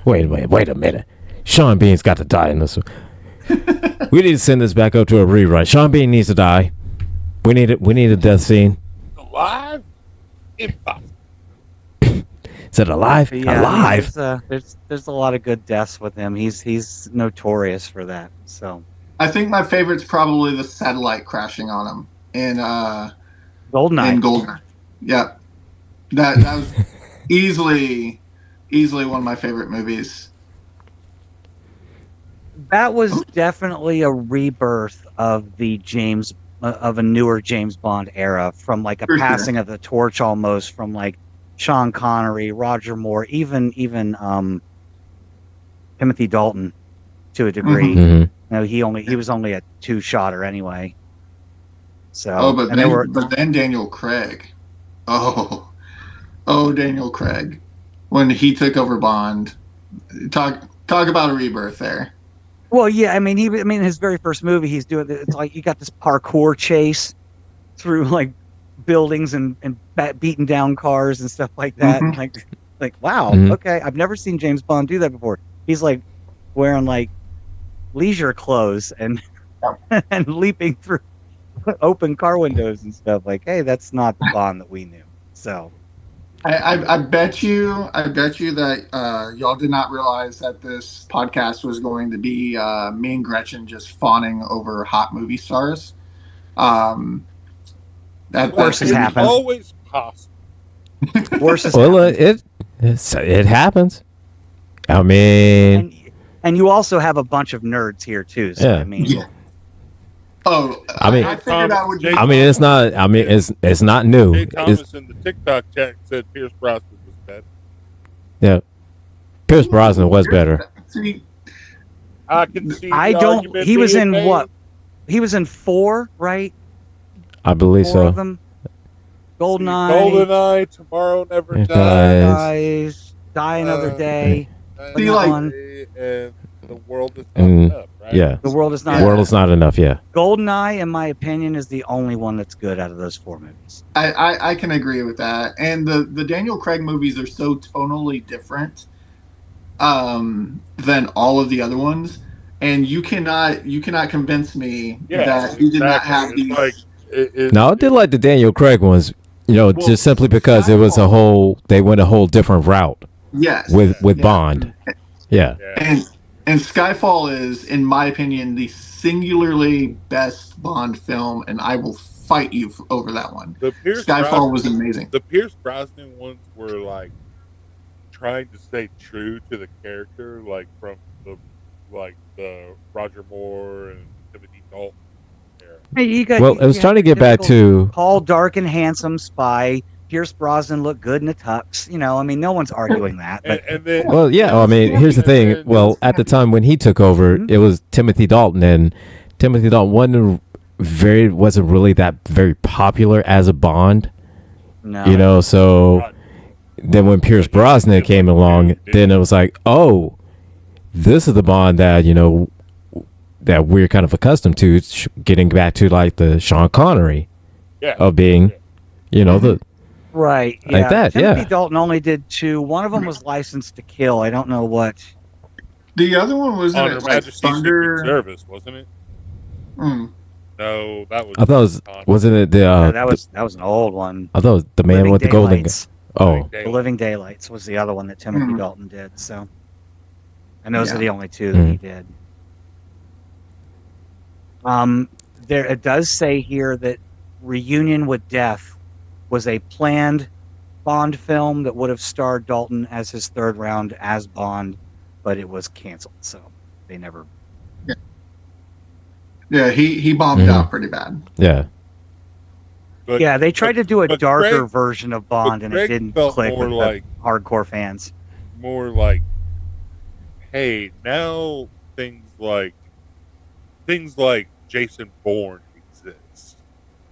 Wait a minute. Sean Bean's got to die in this one. We need to send this back up to a rewrite. Sean Bean needs to die. We need a death scene. Alive? Impossible. Is it alive? But yeah, Alive. There's a lot of good deaths with him. He's notorious for that. So I think my favorite's probably the satellite crashing on him in Goldeneye. Goldeneye. Yep. That was easily one of my favorite movies. That was definitely a rebirth of of a newer James Bond era, from like a For passing sure. of the torch almost from like Sean Connery, Roger Moore, even Timothy Dalton to a degree. Mhm. You know, he was only a 2-shotter anyway. So but then Daniel Craig. Oh, Daniel Craig. When he took over Bond. Talk about a rebirth there. Well, yeah, I mean, his very first movie, he's doing it's like you got this parkour chase through like buildings and beating down cars and stuff like that. Mhm. Like wow, Mhm. okay, I've never seen James Bond do that before. He's like wearing like leisure clothes and and leaping through open car windows and stuff. Like, hey, that's not the Bond that we knew. So I bet you that y'all did not realize that this podcast was going to be me and Gretchen just fawning over hot movie stars. Worse has happened. Always possible. Worse has Well, happened. it happens. I mean, And you also have a bunch of nerds here too. So Yeah. I mean, Yeah. Oh, I mean- I figured I would. I mean, it's not. I mean, it's not new. Jay It's, Thomas in the TikTok chat said Pierce Brosnan was better. yeah, Pierce Brosnan was better. See, I can see. I the don't. argument He was being in made. what? He was in 4, right? I believe 4 of so. them. Goldeneye. GoldenEye, Tomorrow Never It Dies. Dies. Die Another Day. See, like- and the world is Mm, not up, right? Yeah, The World is Not. the world is not enough. Yeah, Goldeneye, in my opinion, is the only one that's good out of those 4 movies. I can agree with that. And the Daniel Craig movies are so tonally different than all of the other ones. And you cannot convince me that he did not have It's these. like, no, I did like the Daniel Craig ones. You know, Well, just simply because it was a whole. They went a whole different route Yes. with Yeah. Bond. Yeah. yeah. And Skyfall is, in my opinion, the singularly best Bond film, and I will fight you over that one. The Pierce Skyfall Brosnan, was amazing. The Pierce Brosnan ones were like trying to stay true to the character, like from the Roger Moore and Timothy Dalton era. Hey, you got, Well, I was trying to get back to. tall, dark, and handsome spy. Pierce Brosnan looked good in a tux. You know, I mean, no one's arguing that. But And then, Well, yeah. I mean, here's the thing. Well, at the time when he took over, it was Timothy Dalton, and Timothy Dalton wasn't really that very popular as a Bond. no, You know, so then when Pierce Brosnan came along, then it was like, oh, this is the Bond that that we're kind of accustomed to, getting back to like the Sean Connery yeah, of being, the right? like Yeah. that, Timothy yeah. Dalton only did 2. One of them was Licensed to Kill. I don't know what. The other one was on Her like Majesty's Secret Thunder. Service, wasn't it? Mm. No, that was. I thought wasn't it the that was an old one. I thought it was the man Living with the golden. Daylights. Oh, The Living Daylights was the other one that Timothy Mhm. Dalton did. So, and those Yeah. are the only 2 that he did. There it does say here that Reunion with Death was a planned Bond film that would have starred Dalton as his 3rd round as Bond, but it was canceled. So they never. Yeah, he bombed Mhm. out pretty bad. yeah. But, Yeah, they tried to do a but darker Craig- version of Bond, and it Craig didn't felt click more with like the hardcore fans. more like, hey, now things like Jason Bourne exist,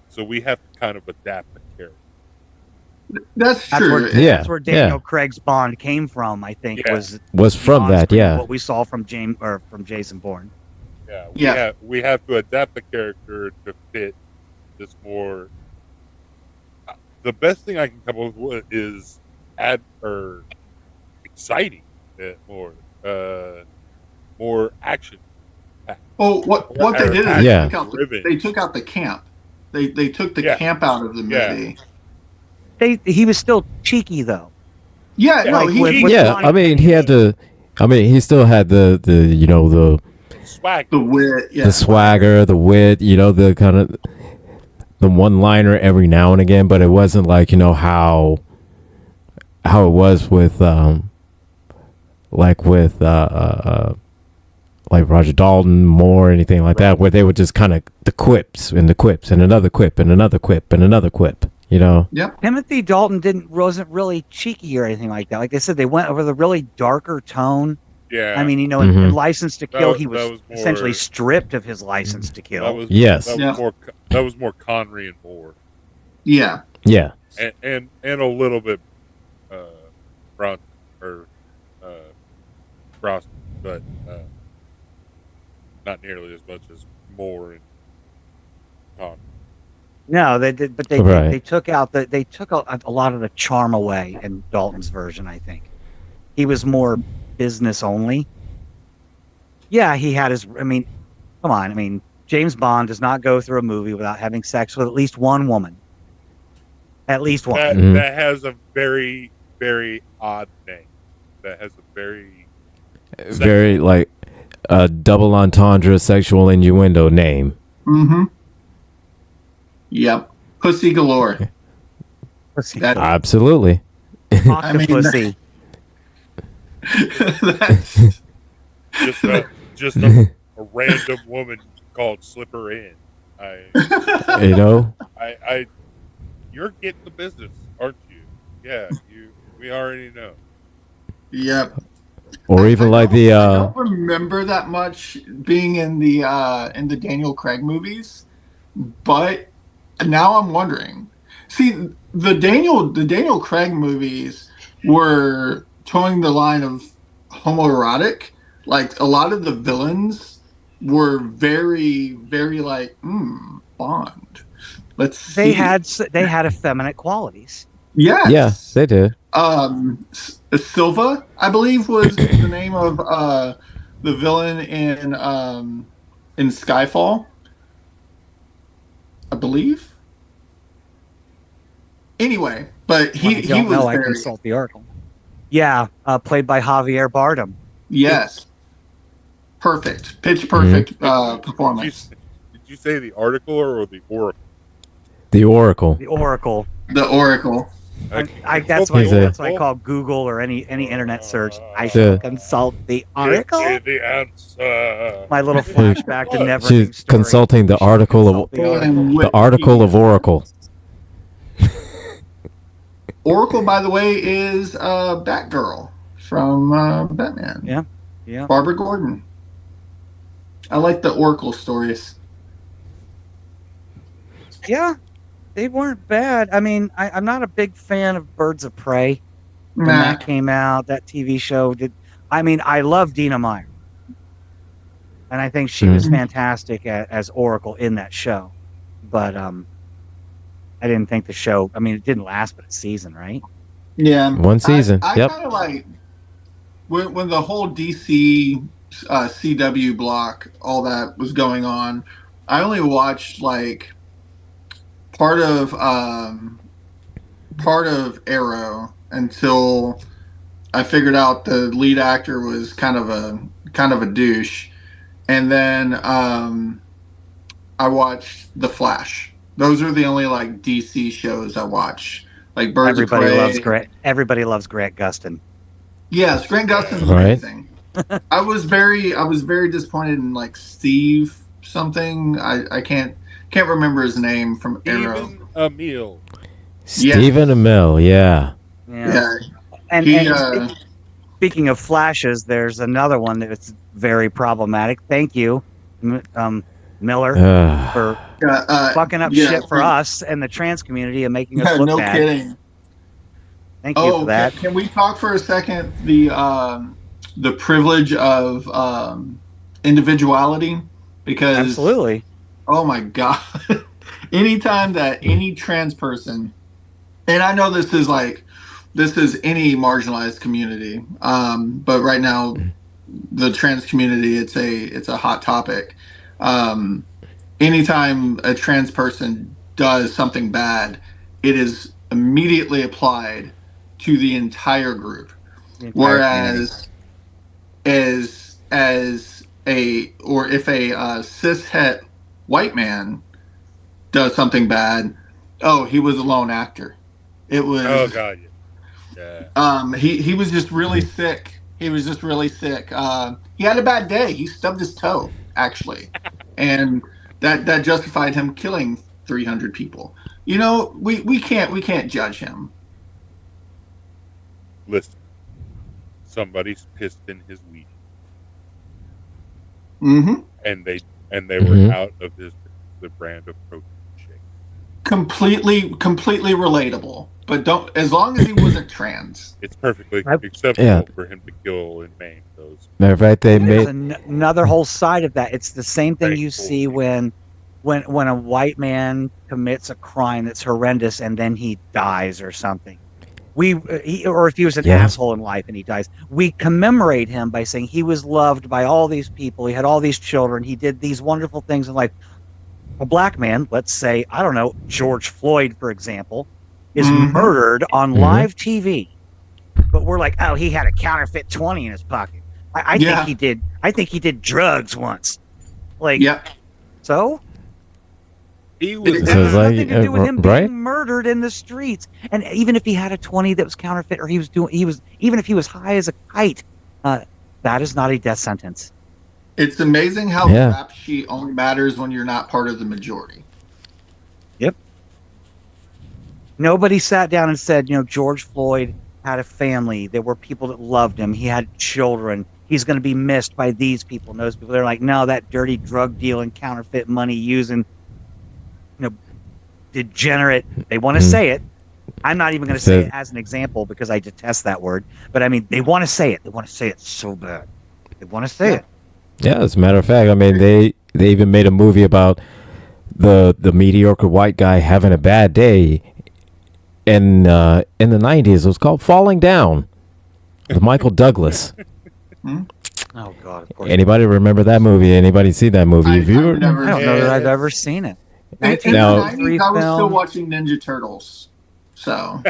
so we have to kind of adapt the character. That's That's true. where, Yeah, that's where Daniel yeah. Craig's Bond came from. I think Yeah. Was from that, on-screen, yeah. What we saw from Jason Bourne. Yeah, we have to adapt the character to fit this more. The best thing I can come up with is exciting, more action. Well, what they did is Yeah. they took out the camp. They took the Yeah. camp out of the movie. He was still cheeky though. Yeah, no, Like he with Yeah, Johnny I mean, he had to. I mean, he still had the swag. The wit, the swagger, the wit, the kind of the one-liner every now and again, but it wasn't like how it was with like Roger Dalton, Moore, anything like that, where they would just kind of the quips and another quip and another quip and another quip. Yep. Timothy Dalton wasn't really cheeky or anything like that. Like I said, they went over the really darker tone. Yeah. I mean, in License to Kill, he was essentially stripped of his license to kill. That was more Connery and Moore. Yeah. Yeah. And a little bit Bronson or Frost, but not nearly as much as Moore and Connery. No, they did, but they took out a lot of the charm away in Dalton's version. I think he was more business only. Yeah, he had his. I mean, come on. I mean, James Bond does not go through a movie without having sex with at least one woman. At least one. That has a very, very odd name. That has a very like a double entendre sexual innuendo name. Mm-hmm. Yep. Pussy galore. Absolutely. Octopussy. That's just a random woman called Slipper In. You're getting the business, aren't you? Yeah, we already know. Yep. Or even I don't remember that much being in the Daniel Craig movies, but now I'm wondering. See, the Daniel Craig movies were towing the line of homoerotic. Like a lot of the villains were very, very like Bond. Let's see. They had effeminate qualities. Yes. Yeah, they did. Silva, I believe, was the name of the villain in Skyfall. I believe. Anyway, but he was I consult the Oracle. Yeah, played by Javier Bardem. Yes. Perfect. Pitch perfect performance. Did you say the article or the oracle? The Oracle. The Oracle. The Oracle. That's why I call Google or any internet search. I shall consult the Oracle. The answer. My little flashback to never. She's consulting the article of Oracle. Oracle, by the way, is Batgirl from Batman. Yeah. Barbara Gordon. I like the Oracle stories. Yeah, they weren't bad. I mean, I'm not a big fan of Birds of Prey. When that came out, that TV show did. I mean, I love Dina Meyer, and I think she was fantastic as Oracle in that show. But I didn't think the show. I mean, it didn't last but a season, right? Yeah, one season. I kind of like when the whole DC CW block, all that was going on. I only watched like part of Arrow until I figured out the lead actor was kind of a douche, and then I watched The Flash. Those are the only like DC shows I watch. Like Birds of Prey. Everybody loves Grant Gustin. Yes, Grant Gustin's amazing. I was very disappointed in like Steve something. I can't remember his name from Arrow. Emil. Stephen Amell, yeah. And speaking of flashes, there's another one that's very problematic. Thank you, Miller, for fucking up shit for us and the trans community and making us look bad. No kidding. Thank you for that. Can we talk for a second the privilege of individuality? Because absolutely. Oh my God. Anytime that any trans person, and I know this is any marginalized community, but right now the trans community, it's a hot topic. Anytime a trans person does something bad, it is immediately applied to the entire group. Whereas as if a cishet white man does something bad, oh, he was a lone actor. It was. Oh God, yeah. He was just really sick. He was just really sick. He had a bad day. He stubbed his toe, actually, and that justified him killing 300 people. You know, we can't judge him. Listen, somebody's pissed in his weed, Mm-hmm. and they were out of the brand of protein shake. Completely relatable. But don't, as long as he wasn't trans. It's perfectly acceptable for him to kill and maim those. Matter of fact, they There's made another whole side of that. It's the same thing you see when a white man commits a crime that's horrendous and then he dies or something. Or if he was an asshole in life and he dies, we commemorate him by saying he was loved by all these people. He had all these children. He did these wonderful things in life. A black man, let's say, I don't know, George Floyd, for example, is murdered on live TV. But we're like, oh, he had a counterfeit 20 in his pocket. I think he did. I think he did drugs once. Like, so he was nothing to do with him being murdered in the streets. And even if he had a 20 that was counterfeit, or even if he was high as a kite, that is not a death sentence. It's amazing how the rap sheet only matters when you're not part of the majority. Yep. Nobody sat down and said, George Floyd had a family. There were people that loved him. He had children. He's going to be missed by these people and those people. They're like, no, that dirty drug dealing, counterfeit money using, degenerate. They want to say it. I'm not even going to say it as an example because I detest that word. But I mean, they want to say it. They want to say it so bad. They want to say it. Yeah, as a matter of fact, I mean, they even made a movie about the mediocre white guy having a bad day in the 90s. It was called Falling Down with Michael Douglas. Oh, God. Of course. Anybody remember that movie? Anybody see that movie? I don't know that I've ever seen it. In the 90s, I was still watching Ninja Turtles. So.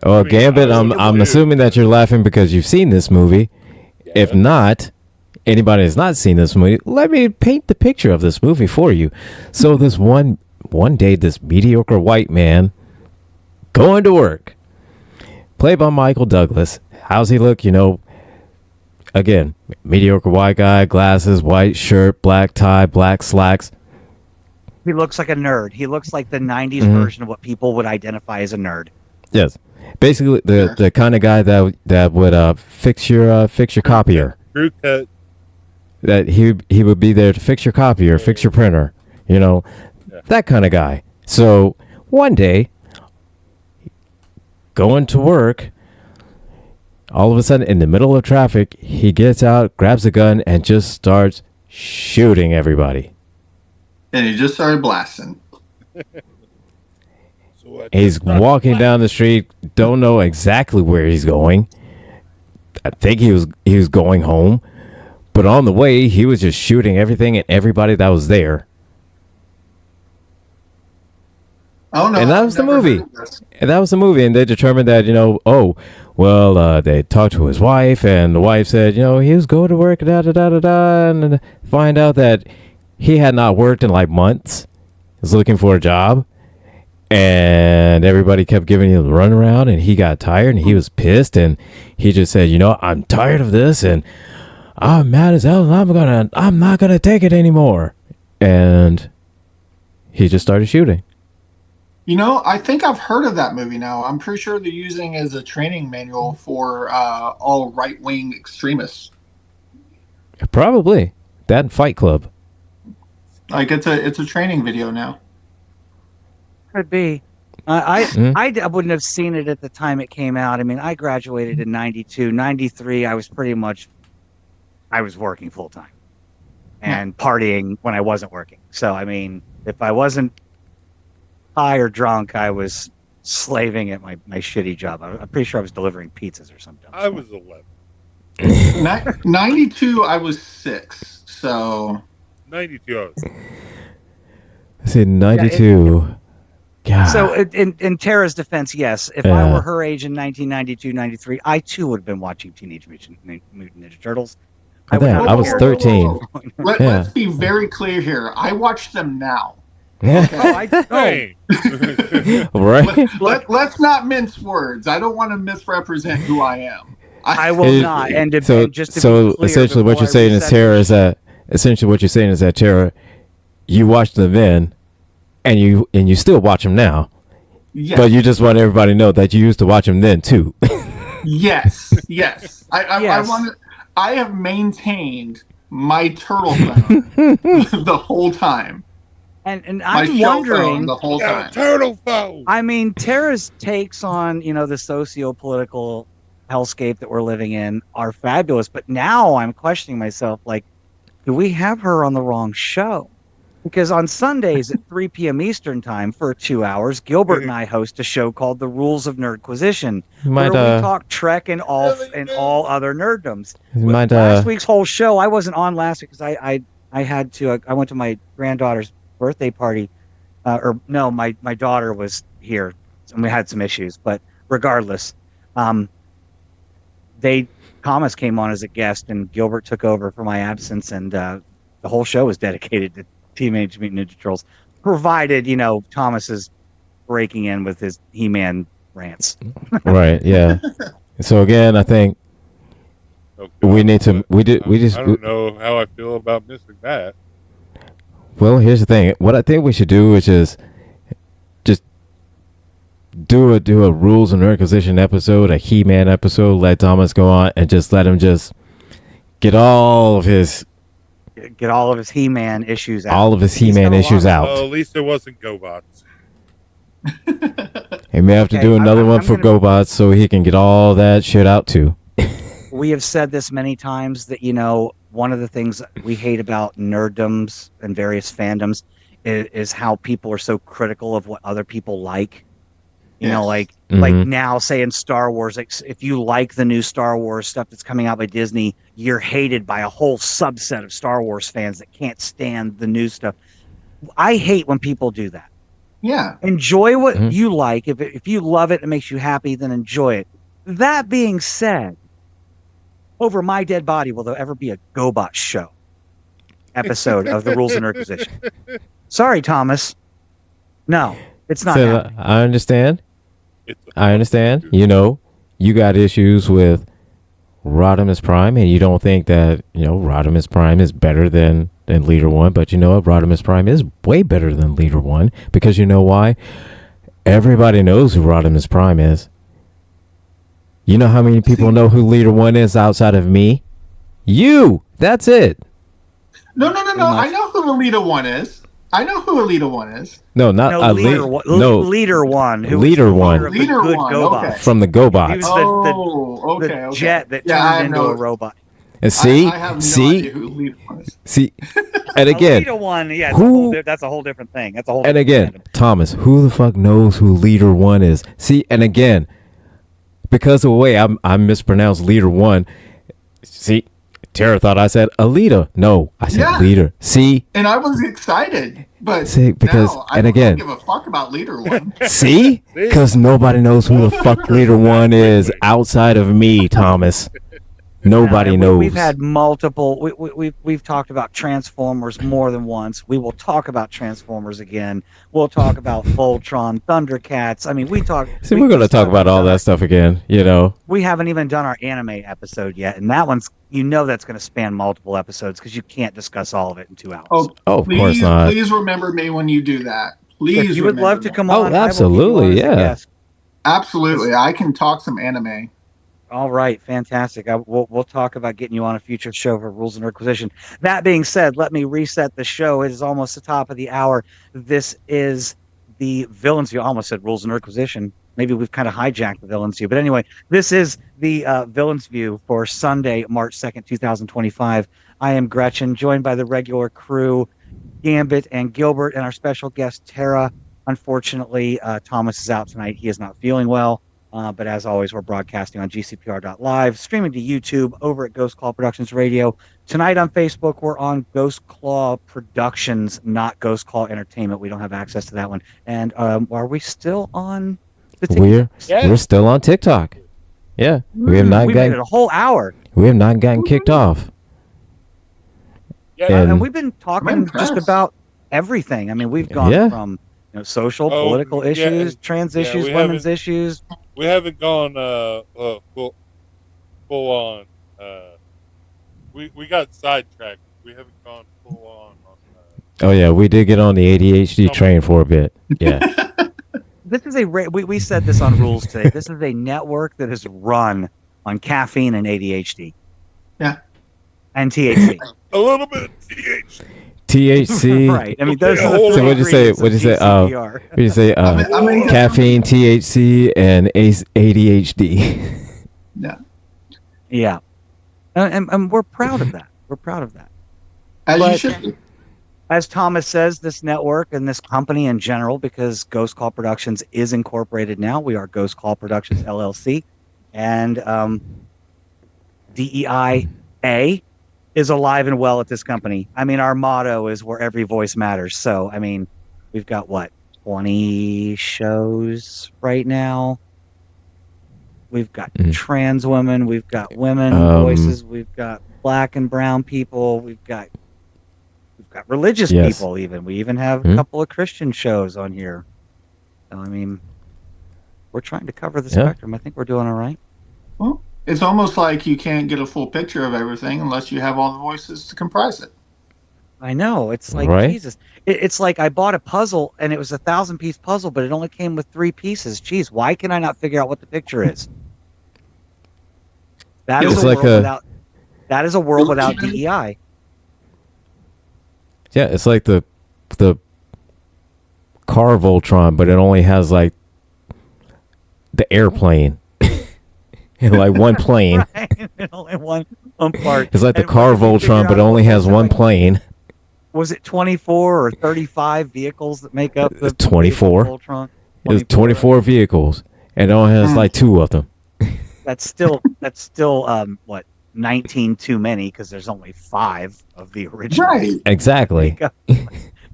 Oh, Gambit, I'm assuming that you're laughing because you've seen this movie. Yeah. If not, anybody has not seen this movie, let me paint the picture of this movie for you. So this one day, this mediocre white man going to work, played by Michael Douglas. How's he look? Again, mediocre white guy, glasses, white shirt, black tie, black slacks. He looks like a nerd. He looks like the 90s version of what people would identify as a nerd. Yes. Basically, the kind of guy that would fix your copier. Crew cut. That he would be there to fix your copier, fix your printer, that kind of guy. So one day, going to work, all of a sudden in the middle of traffic, he gets out, grabs a gun, and just starts shooting everybody. And he just started blasting. He's walking down the street, don't know exactly where he's going. I think he was going home. But on the way, he was just shooting everything and everybody that was there. Oh, no. And that was the movie. And they determined that, they talked to his wife, and the wife said, he was going to work, and find out that he had not worked in like months. He was looking for a job. And everybody kept giving him the runaround, and he got tired, and he was pissed, and he just said, I'm tired of this, and I'm mad as hell, and I'm not gonna take it anymore. And he just started shooting. I think I've heard of that movie now. I'm pretty sure they're using it as a training manual for all right-wing extremists. Probably that and Fight Club. Like it's a training video now. Could be. I wouldn't have seen it at the time it came out. I mean, I graduated in 92, 93. I was working full time and partying when I wasn't working. So, I mean, if I wasn't high or drunk, I was slaving at my shitty job. I'm pretty sure I was delivering pizzas or something. I was 11. 92, I was 6. So 92, I was. I said 92. God. So in Tara's defense, yes, if I were her age in 1992, 93, I too would have been watching Teenage Mutant Ninja Turtles. I was 13. Let's be very clear here. I watch them now. Hey. Right? Let's not mince words. I don't want to misrepresent who I am. I will not. And just to be clear, essentially, what you're saying is Tara, you watched them then, and you still watch them now. Yes. But you just want everybody to know that you used to watch them then too. Yes. I have maintained my turtle phone the whole time. And I'm wondering the whole time. Turtle phone. I mean, Tara's takes on, the socio-political hellscape that we're living in are fabulous, but now I'm questioning myself, like, do we have her on the wrong show? Because on Sundays at 3 p.m. Eastern time for 2 hours, Gilbert and I host a show called The Rules of Nerdquisition, where we talk Trek and all other nerddoms. Last week's whole show, I wasn't on last week because I had to. I went to my granddaughter's birthday party, my daughter was here, and we had some issues. But regardless, Thomas came on as a guest, and Gilbert took over for my absence, and the whole show was dedicated to Teenage Mutant Ninja Turtles, provided Thomas is breaking in with his He-Man rants. Right? Yeah. So again, I think we need to. I don't know how I feel about missing that. Well, here's the thing. What I think we should do is just do a Rules of Nerdquisition episode, a He-Man episode. Let Thomas go on and just let him just get all of his He-Man issues out. All of his He-Man issues out. Well, at least it wasn't GoBots. He may have to do another one for GoBots so he can get all that shit out too. We have said this many times that, one of the things we hate about nerddoms and various fandoms is how people are so critical of what other people like. Like now, say in Star Wars, if you like the new Star Wars stuff that's coming out by Disney, you're hated by a whole subset of Star Wars fans that can't stand the new stuff. I hate when people do that. Yeah. Enjoy what you like. If you love it and it makes you happy, then enjoy it. That being said, over my dead body, will there ever be a GoBot show episode of the Rules of Nerdquisition? Sorry, Thomas. No, it's not happening. I understand. You got issues with Rodimus Prime, and you don't think that, Rodimus Prime is better than Leader One, but you know what? Rodimus Prime is way better than Leader One, because you know why? Everybody knows who Rodimus Prime is. You know how many people know who Leader One is outside of me? You! That's it! No. I know who Leader One is. No, not Leader One. Leader One. Leader One. Okay. From the GoBots. He was the jet that turned into a robot. And see, I have no idea who Leader One is. See, and again, Leader One, yeah, that's a whole different thing. That's a whole. And again, random. Thomas, who the fuck knows who Leader One is? See, and again, because of the way I mispronounced Leader One, see, Tara thought I said Alita. No, I said Leader. See, and I was excited, but because now, I don't give a fuck about Leader One. See, because nobody knows who the fuck Leader One is outside of me, Thomas. Nobody knows. We've had multiple. We've talked about Transformers more than once. We will talk about Transformers again. We'll talk about Voltron, Thundercats. I mean, we're going to talk about all that stuff again. We haven't even done our anime episode yet, and that one's that's going to span multiple episodes because you can't discuss all of it in 2 hours. Oh, of course not. Please remember me when you do that. Please, if you would love to come on. Oh, absolutely, yeah. Absolutely, I can talk some anime. All right, fantastic. We'll talk about getting you on a future show for Rules of Nerdquisition. That being said, let me reset the show. It is almost the top of the hour. This is the Villains View. I almost said Rules of Nerdquisition. Maybe we've kind of hijacked the Villains View. But anyway, this is the Villains View for Sunday, March 2nd, 2025. I am Gretchen, joined by the regular crew, Gambit and Gilbert, and our special guest, Tara. Unfortunately, Thomas is out tonight. He is not feeling well. But as always, we're broadcasting on GCPR.live, streaming to YouTube over at Ghost Claw Productions Radio. Tonight on Facebook, we're on Ghost Claw Productions, not Ghost Claw Entertainment. We don't have access to that one. And are we still on the TikTok? We're still on TikTok. Yeah, we have not made it a whole hour. We have not gotten kicked off. and we've been talking just impressed. about everything. I mean, we've gone from social, political issues, trans issues, women's issues. We haven't gone full on. We got sidetracked. We haven't gone full on. Oh yeah, we did get on the ADHD train for a bit. Yeah. This is we said this on Rules today. This is a network that is run on caffeine and ADHD. Yeah. And THC. A little bit of THC. THC. Right. I mean, those are so what'd you say? What'd you say? What'd you say? Caffeine, THC, and ADHD. Yeah. Yeah. And we're proud of that. We're proud of that. As you should be. As Thomas says, this network and this company in general, because Ghost Call Productions is incorporated now. We are Ghost Call Productions LLC. And DEIA is alive and well at this company. I mean, our motto is where every voice matters. So, I mean, we've got 20 shows right now. We've got trans women. We've got women voices. We've got black and brown people. We've got religious people even. We even have a couple of Christian shows on here. So, I mean, we're trying to cover the spectrum. I think we're doing all right. Well, it's almost like you can't get a full picture of everything unless you have all the voices to comprise it. I know. It's like, Jesus. It's like I bought a puzzle, and it was a 1,000-piece puzzle, but it only came with 3 pieces. Jeez, why can I not figure out what the picture is? That is a world without DEI. Yeah, it's like the car Voltron, but it only has like the airplane and like one plane. Right. Only one part. It's like the car Voltron, but it only has one plane. Was it 24 or 35 vehicles that make up the 24? Voltron? It's 24 vehicles, and it only has like 2 of them. That's still 19 too many because there's only 5 of the original. Right. Exactly.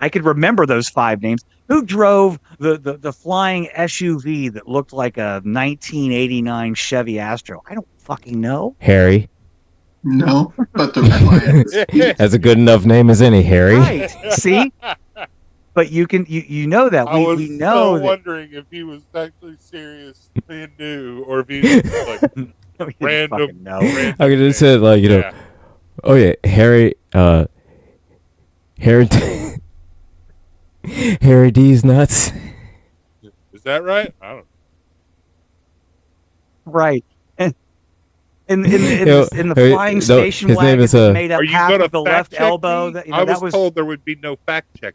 I could remember those 5 names. Who drove the flying SUV that looked like a 1989 Chevy Astro? I don't fucking know. Harry. No, but the Red Lions. That's a good enough name as any, Harry. Right. See? But you know that. We know that. Wondering if he was actually serious and new, or if he was like random. No. I could just say oh yeah, Harry Harry D's nuts. Is that right? I don't know. Right. In the flying station his wagon name is, made up Are you half gonna of the fact left check elbow. me? That, I that was told there would be no fact check.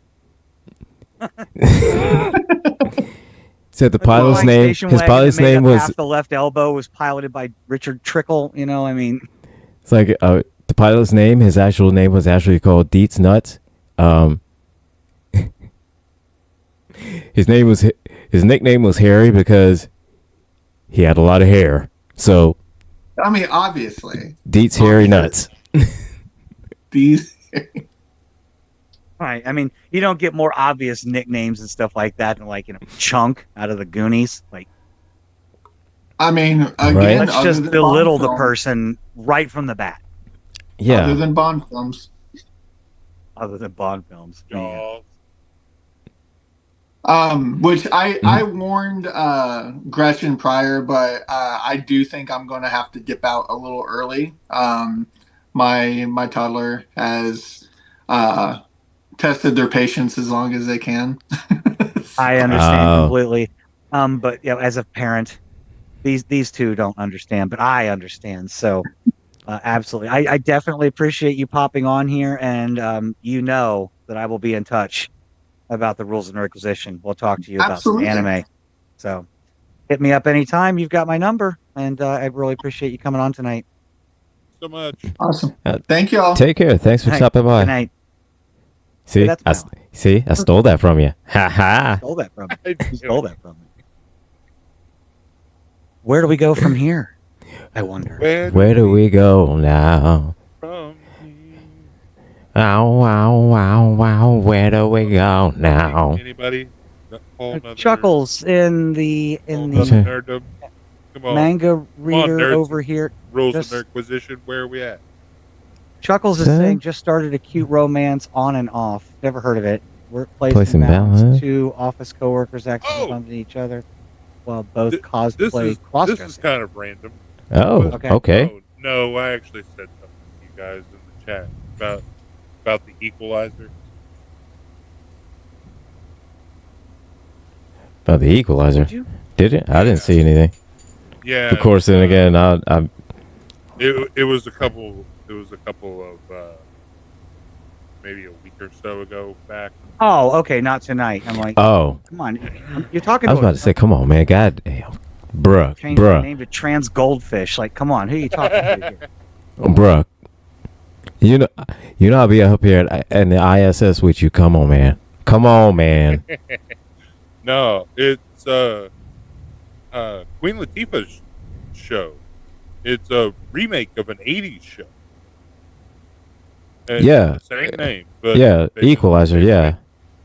Said the pilot's name. His pilot's name was half the left elbow was piloted by Richard Trickle. You know, I mean, it's like the pilot's name. His actual name was actually called Deets Nuts. His nickname was Harry because he had a lot of hair. So, I mean, obviously. Deets Harry Nuts. These. right. I mean, you don't get more obvious nicknames and stuff like that than Chunk out of the Goonies. Like, I mean, again, let's just belittle the person right from the bat. Yeah. Other than Bond films. Other than Bond films. Jaws. Which I warned Gretchen prior, but I do think I'm going to have to dip out a little early. My toddler has tested their patience as long as they can. I understand completely. But as a parent, these two don't understand, but I understand. So absolutely, I definitely appreciate you popping on here, and that I will be in touch about the Rules of Nerdquisition. We'll talk to you about some anime. So hit me up anytime. You've got my number, and I really appreciate you coming on tonight. So much. Awesome. Thank you all. Take care. Thanks for stopping by. Good night. See, I stole that from you. Ha ha. Stole that from me. You stole that from me. Where do we go from here? I wonder. Where do we go now? From Wow, wow, wow, wow. Where do we go now? Anybody? Chuckles in the nerddom. Come on. manga reader nerds. over here. Rules of Nerdquisition. Where are we at? Chuckles is saying just started a cute romance on and off. Never heard of it. Workplace imbalance. Two office coworkers accidentally bumping each other while both cosplay cross-dressing. This is kind of random. Oh, okay. No, I actually said something to you guys in the chat about the equalizer. About the equalizer? Did it? I didn't see anything. Yeah. Of course. Then again, I. It was a couple. It was a couple of maybe a week or so ago back. Oh, okay, not tonight. I'm like, oh, come on, you're talking. I was about to say, come on, man, God damn, bruh. Change my name to Trans Goldfish. Like, come on, who are you talking to here? Bruh. You know, I'll be up here in the ISS with you. Come on, man. Come on, man. No, it's Queen Latifah's show. It's a remake of an '80s show. And yeah. Same name. But yeah, Equalizer. Yeah.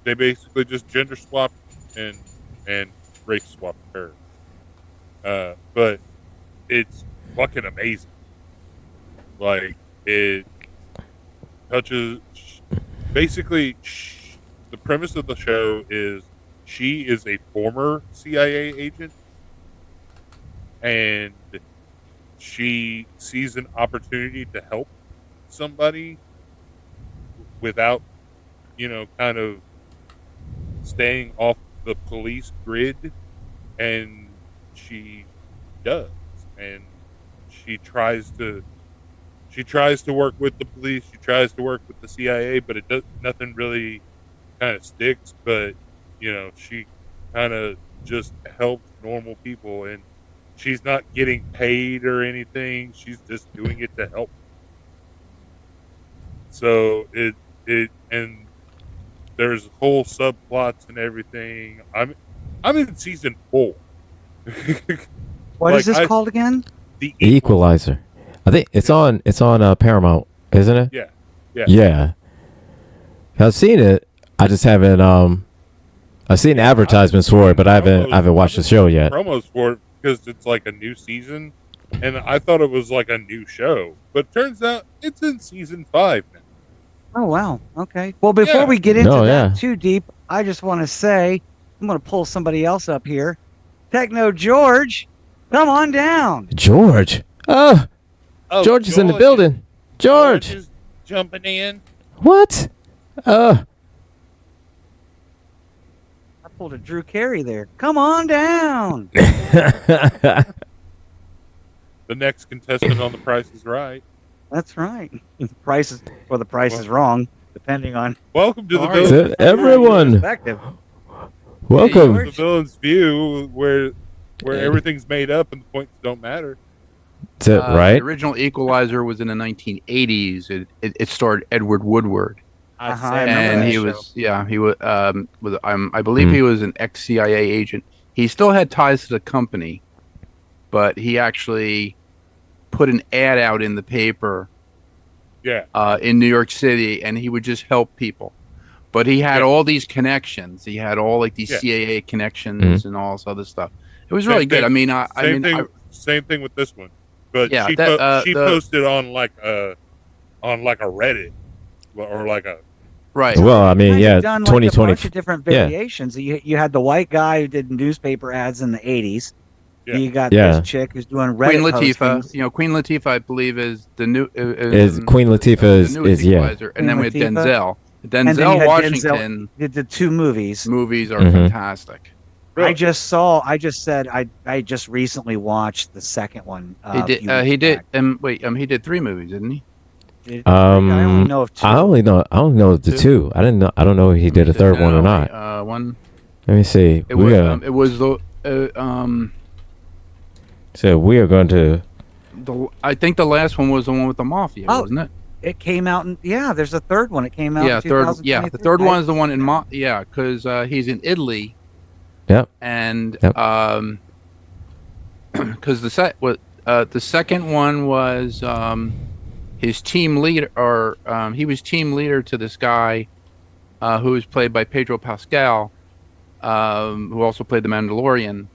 They basically just gender swapped and race swapped her. But it's fucking amazing. Like, it touches. Basically, the premise of the show is she is a former CIA agent, and she sees an opportunity to help somebody without, kind of staying off the police grid, and she does, and she tries to work with the police, she tries to work with the CIA, but nothing really kind of sticks. But she kind of just helps normal people, and she's not getting paid or anything. She's just doing it to help. So it and there's whole subplots and everything. I'm in season 4. What is this called again? The Equalizer. I think it's on Paramount, isn't it? Yeah. I've seen it. I just haven't I've seen advertisements for it, but I haven't watched the show yet. Promos for it because it's like a new season, and I thought it was like a new show, but turns out it's in season 5 now. Oh wow. Okay. Well, before we get into that too deep, I just want to say I'm going to pull somebody else up here. Techno George, come on down. George. Oh, George is in the building. George is jumping in. What? I pulled a Drew Carey there. Come on down. The next contestant on The Price is Right. That's right. The price is wrong, depending on. Welcome to the villain's everyone. Perspective. Welcome. The villain's view, where everything's made up and the points don't matter. That's it, right? The original Equalizer was in the 1980s. It starred Edward Woodward. And he was I believe he was an ex-CIA agent. He still had ties to the company, but he actually put an ad out in the paper in New York City, and he would just help people. But he had all these connections. He had all like these CIA connections and all this other stuff. It was really good. I mean, same thing with this one. But she posted on like a Reddit or like a right. Well, I mean, done 2020. Like a bunch of different variations. You had the white guy who did newspaper ads in the 80s. Yeah. You got this chick who's doing Reddit Queen Latifah. postings. Queen Latifah, I believe, is the new. Queen Latifah is and then we had Denzel. Denzel Washington did the 2 movies. Movies are fantastic. I just said I just recently watched the second one. He did 3 movies, didn't he? I only know of 2. I only know the 2. I don't know if he did a third one or not. One. Let me see. It was the. So we are going to. I think the last one was the one with the mafia, wasn't it? It came out there's a third one. It came out. The third one is the one in because he's in Italy. Yep. And because the second one was his team leader, or he was team leader to this guy who was played by Pedro Pascal, who also played the Mandalorian.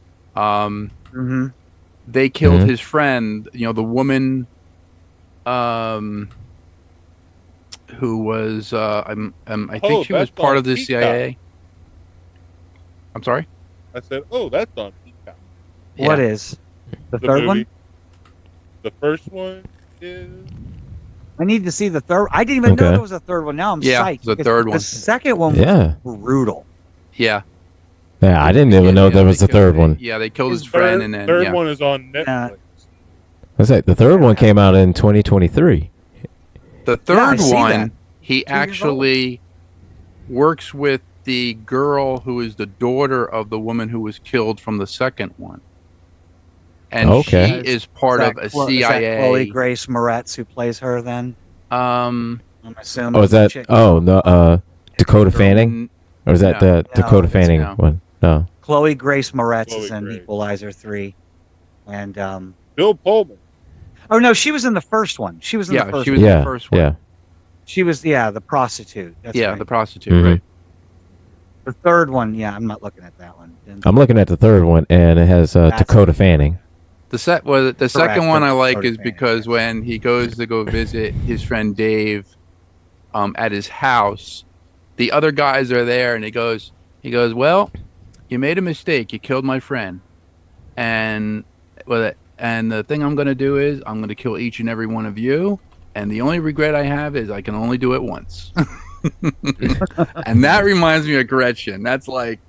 They killed his friend, the woman. who was I Oh, think she was that's part on of the Peacock. CIA. I'm sorry. I said, "Oh, that's on Peacock." What Yeah. is the The third movie. one? The first one is I need to see the third. I didn't even know Okay. there was a third one. Now I'm Yeah, psyched. the because third The one. second one was Yeah. brutal. Yeah. Yeah, I didn't even know there was a third one. Yeah, they killed his His friend, third, and then third yeah. one is on Netflix. Yeah. I say the third one came out in 2023. The Yeah, I third see one, that. he 2 years old. actually works with the girl who is the daughter of the woman who was killed from the second one. And Okay. she is part of a Is that CIA. Chloe Grace Moretz who plays her then? Um, I'm assuming. Oh, is that? Chick- Oh, no. Dakota Fanning, n- or is that No. the Dakota it's Fanning no. one? No. Chloe Grace Moretz Chloe is in Grace. Equalizer 3. And, Bill Pullman. oh no, she was in the first one. She was in the yeah, first she was one. in Yeah. the first one. Yeah. She was, the prostitute. That's Yeah, right. the prostitute, Mhm. right? The third one, I'm not looking at that one. I'm looking at the third one, and it has That's- Dakota Fanning. The second one I like is Dakota because when he goes to go visit his friend Dave, at his house, the other guys are there, and he goes, well, you made a mistake. You killed my friend, and the thing I'm going to do is I'm going to kill each and every one of you, and the only regret I have is I can only do it once. And that reminds me of Gretchen. That's like,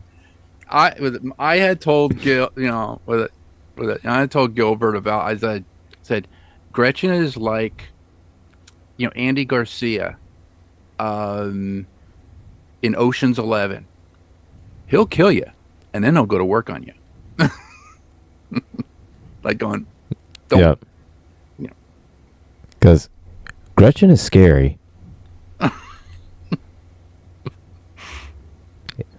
I had told Gil, I had told Gilbert about. I said, Gretchen is like, Andy Garcia, in Ocean's 11. He'll kill you, and then he'll go to work on you. Like going, don't. Yep. Yeah. Because Gretchen is scary.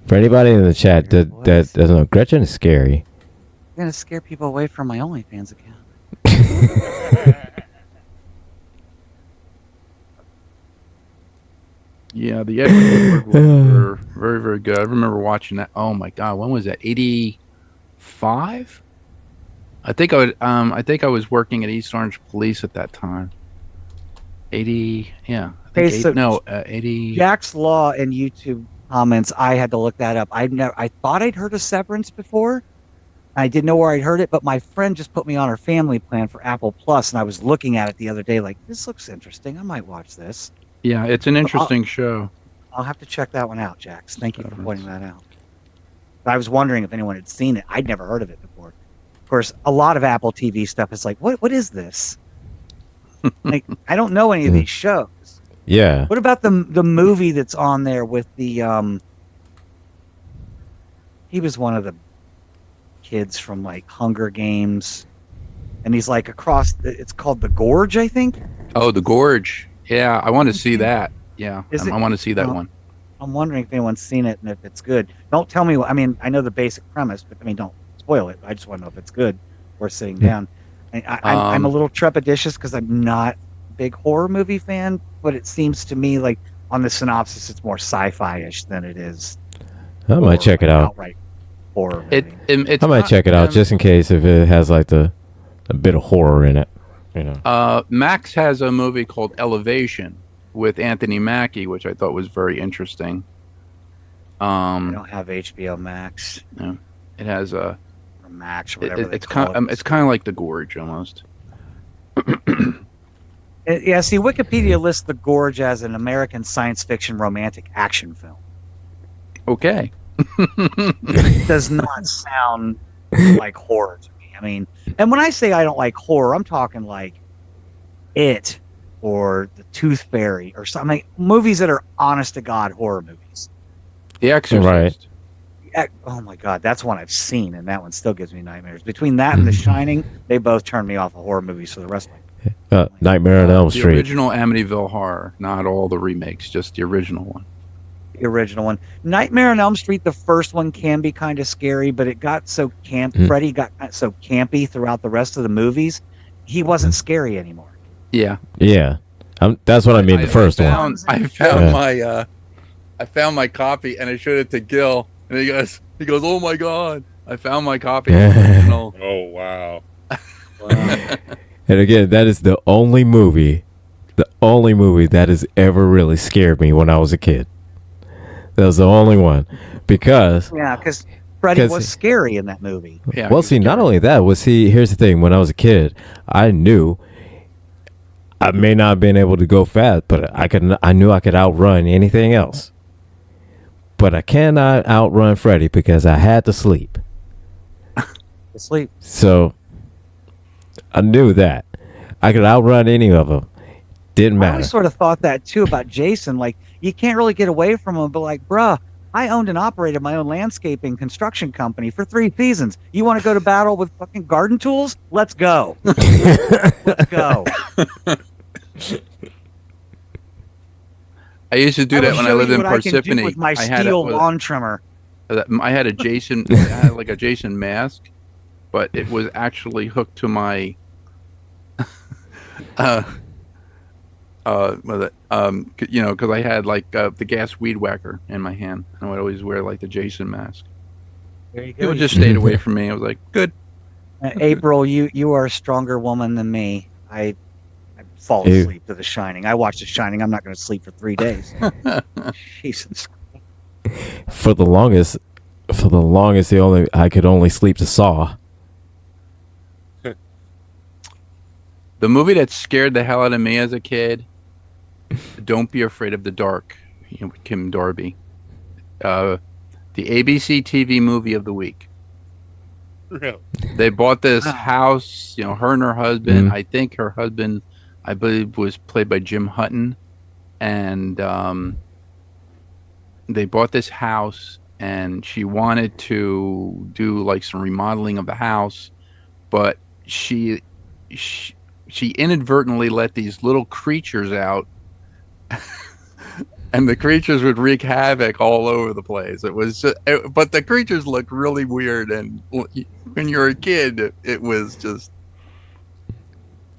For anybody in the chat that doesn't know, Gretchen is scary. I'm going to scare people away from my OnlyFans account. Yeah, the Edward Woodward ones were very, very good. I remember watching that. Oh my God, when was that? 85? I think I was working at East Orange Police at that time. 80, yeah. I think Hey, so 80. Jack's Law and YouTube comments, I had to look that up. I thought I'd heard of Severance before. I didn't know where I'd heard it, but my friend just put me on her family plan for Apple Plus, and I was looking at it the other day like, this looks interesting. I might watch this. Yeah, it's an interesting show. I'll have to check that one out, Jax. Thank you for pointing that out. I was wondering if anyone had seen it. I'd never heard of it before. Of course, a lot of Apple TV stuff is like, what is this? Like, I don't know any of these shows. Yeah. What about the movie that's on there with the he was one of the kids from like Hunger Games, and he's like across it's called The Gorge, I think. Oh, The Gorge. Yeah, I want to see that. Yeah, I want to see that one. I'm wondering if anyone's seen it and if it's good. Don't tell me. I mean, I know the basic premise, but don't spoil it. I just want to know if it's good. We're sitting down. I'm a little trepidatious because I'm not a big horror movie fan, but it seems to me like on the synopsis it's more sci-fi-ish than it is. I might check it out. Outright horror movie. It's I might check it out just in case if it has like a bit of horror in it. Max has a movie called Elevation with Anthony Mackie, which I thought was very interesting. I don't have HBO Max. Yeah, it has a or Max or whatever. it's kind of like The Gorge almost. Yeah, see, Wikipedia lists The Gorge as an American science fiction romantic action film. Okay. It does not sound like horror to me. I mean, and when I say I don't like horror, I'm talking like It or The Tooth Fairy or something. Like movies that are honest to God horror movies. The Exorcist. Right. Oh my God, that's one I've seen, and that one still gives me nightmares. Between that and The Shining, they both turn me off of horror movies for the rest of my life. Nightmare on Elm The Street. original Amityville Horror, not all the remakes, just the original one. The original one. Nightmare on Elm Street, the first one can be kind of scary, but it got so Freddy got so campy throughout the rest of the movies. He wasn't scary anymore. Yeah. Yeah. That's what I mean. The first one. I found my copy and I showed it to Gil, and he goes, "Oh my God, I found my copy." Of the original. Oh wow. And again, that is the only movie only movie that has ever really scared me when I was a kid. That was the only one. Because Freddy was scary in that movie. Yeah. well, see, not only that, here's the thing. When I was a kid, I knew I may not have been able to go fast, but I knew I could outrun anything else. But I cannot outrun Freddy because I had to sleep. Sleep. So I knew that I could outrun any of them. Didn't matter. I always sort of thought that too about Jason. Like, you can't really get away from him, but like, bruh, I owned and operated my own landscaping construction company for 3 seasons. You want to go to battle with fucking garden tools? Let's go. Let's go. I used to do that when I lived in Parsippany. I can do with my steel lawn trimmer. I had a Jason, I had like a Jason mask, but it was actually hooked to my, because I had like the gas weed whacker in my hand, and I would always wear like the Jason mask. There you go. People just stayed away from me. I was like, good. April, you are a stronger woman than me. I fall asleep to The Shining. I watched The Shining. I'm not going to sleep for 3 days. Jesus. For the longest, I could only sleep to Saw. The movie that scared the hell out of me as a kid, Don't Be Afraid of the Dark, with Kim Darby. The ABC TV movie of the week. Really? They bought this house, her and her husband. I think her husband, I believe, was played by Jim Hutton. And they bought this house, and she wanted to do like some remodeling of the house, but she inadvertently let these little creatures out. And the creatures would wreak havoc all over the place. It was but the creatures looked really weird, and when you're a kid, it was just.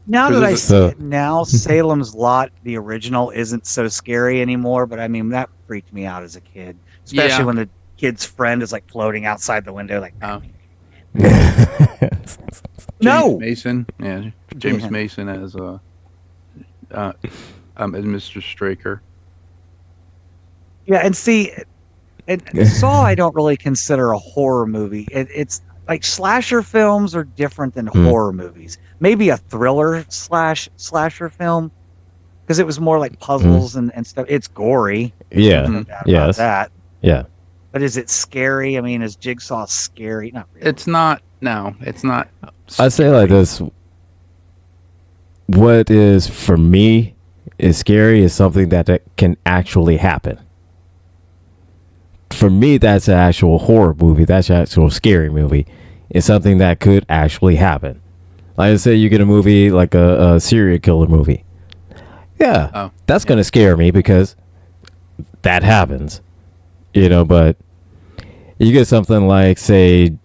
Now that I see it now, Salem's Lot, the original, isn't so scary anymore. But I mean, that freaked me out as a kid, especially when the kid's friend is like floating outside the window, like. No. Mason, yeah, James Mason as Mr. Straker. Yeah, and see, Saw I don't really consider a horror movie. It's like slasher films are different than horror movies. Maybe a thriller slasher film, because it was more like puzzles and stuff. It's gory. Yeah, yes, that. Yeah. But is it scary? I mean, is Jigsaw scary? Not really. It's not. No, it's not. I say like this. What is for me is scary is something that can actually happen. For me, that's an actual horror movie. That's an actual scary movie. It's something that could actually happen. Like I say, you get a movie like a serial killer movie. Yeah, that's going to scare me because that happens. But you get something like, say,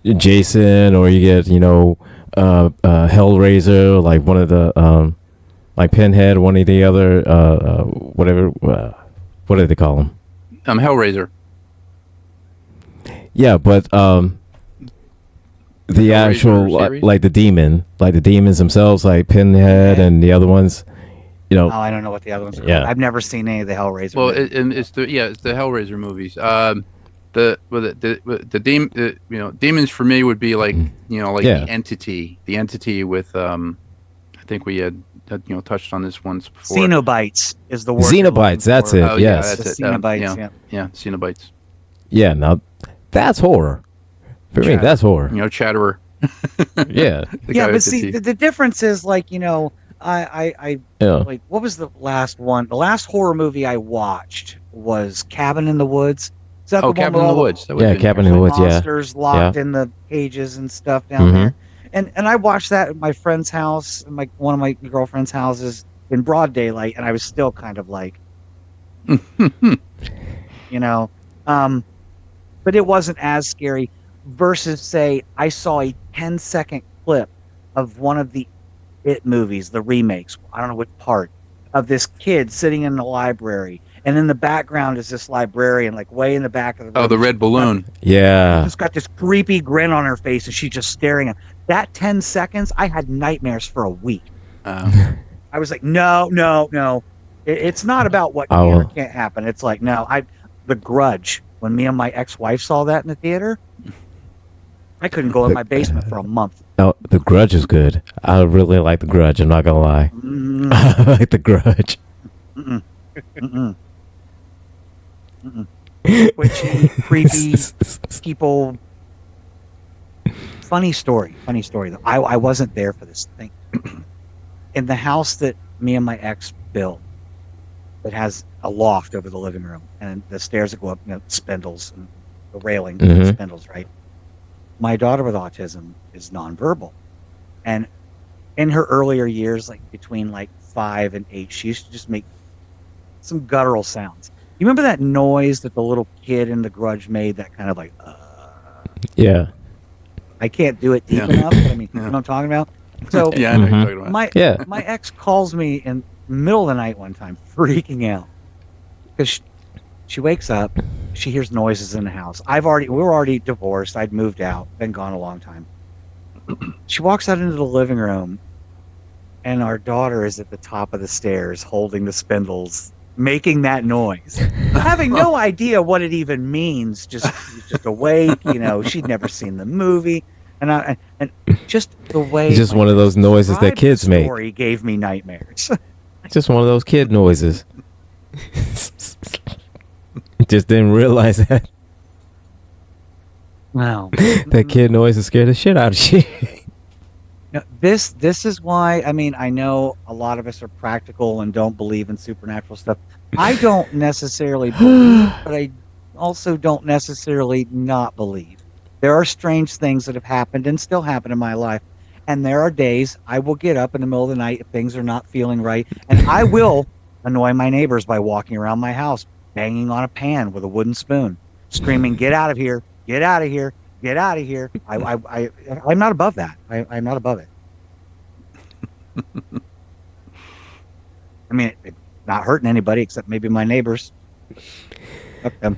Jason, or you get, Hellraiser, like one of the, like Pinhead, one of the other, whatever, what do they call them? Hellraiser. Yeah, but the actual, like the demons themselves, like Pinhead and the other ones, Oh, I don't know what the other ones are called. I've never seen any of the Hellraiser movies. It's the Hellraiser movies. The demons for me would be like the entity with I think we had touched on this once before. Xenobites is the word. Xenobites, that's it. Oh, yes, yeah, that's it. Xenobites. Xenobites. Yeah, now that's horror. For me, that's horror. Chatterer. Yeah. But see, the difference is like like, what was the last one? The last horror movie I watched was Cabin in the Woods. Is that the Cabin in the Woods. Cabin in the Woods. Monsters locked in the cages and stuff down there. And I watched that at my friend's house, one of my girlfriend's houses in broad daylight, and I was still kind of like, but it wasn't as scary. Versus, say, I saw a 10-second clip of one of the It movies, the remakes. I don't know which part of this kid sitting in the library, and in the background is this librarian, like way in the back of the room. Oh, the red balloon. She's got this creepy grin on her face, and she's just staring at that. 10 seconds, I had nightmares for a week. I was like, no. It's not about what can or can't happen. It's like, no, The Grudge. When me and my ex-wife saw that in the theater, I couldn't go in my basement for a month. No, The Grudge is good. I really like The Grudge. I'm not gonna lie. I like The Grudge. Twitchy, creepy people. Funny story though. I wasn't there for this thing. In the house that me and my ex built, it has a loft over the living room, and the stairs that go up, spindles, and the railing, spindles, right? My daughter with autism is nonverbal, and in her earlier years, like between 5 and 8, she used to just make some guttural sounds. You remember that noise that the little kid in The Grudge made? That kind of yeah. I can't do it deep enough, but I mean, you know what I'm talking about? So I know what you're talking about. My ex calls me in the middle of the night one time, freaking out because she wakes up, she hears noises in the house. We were already divorced. I'd moved out, been gone a long time. She walks out into the living room, and our daughter is at the top of the stairs holding the spindles, making that noise, having no idea what it even means. Just awake, she'd never seen the movie, and just the way. It's just one of those noises that kids make. Story gave me nightmares. Just one of those kid noises. Just didn't realize that. Wow. That kid noise is scared the shit out of you. No, this is why, I know a lot of us are practical and don't believe in supernatural stuff. I don't necessarily believe, but I also don't necessarily not believe. There are strange things that have happened and still happen in my life. And there are days I will get up in the middle of the night if things are not feeling right, and I will annoy my neighbors by walking around my house, banging on a pan with a wooden spoon, screaming, "Get out of here! Get out of here! Get out of here!" I'm not above that. I'm not above it. It's not hurting anybody except maybe my neighbors. Fuck them.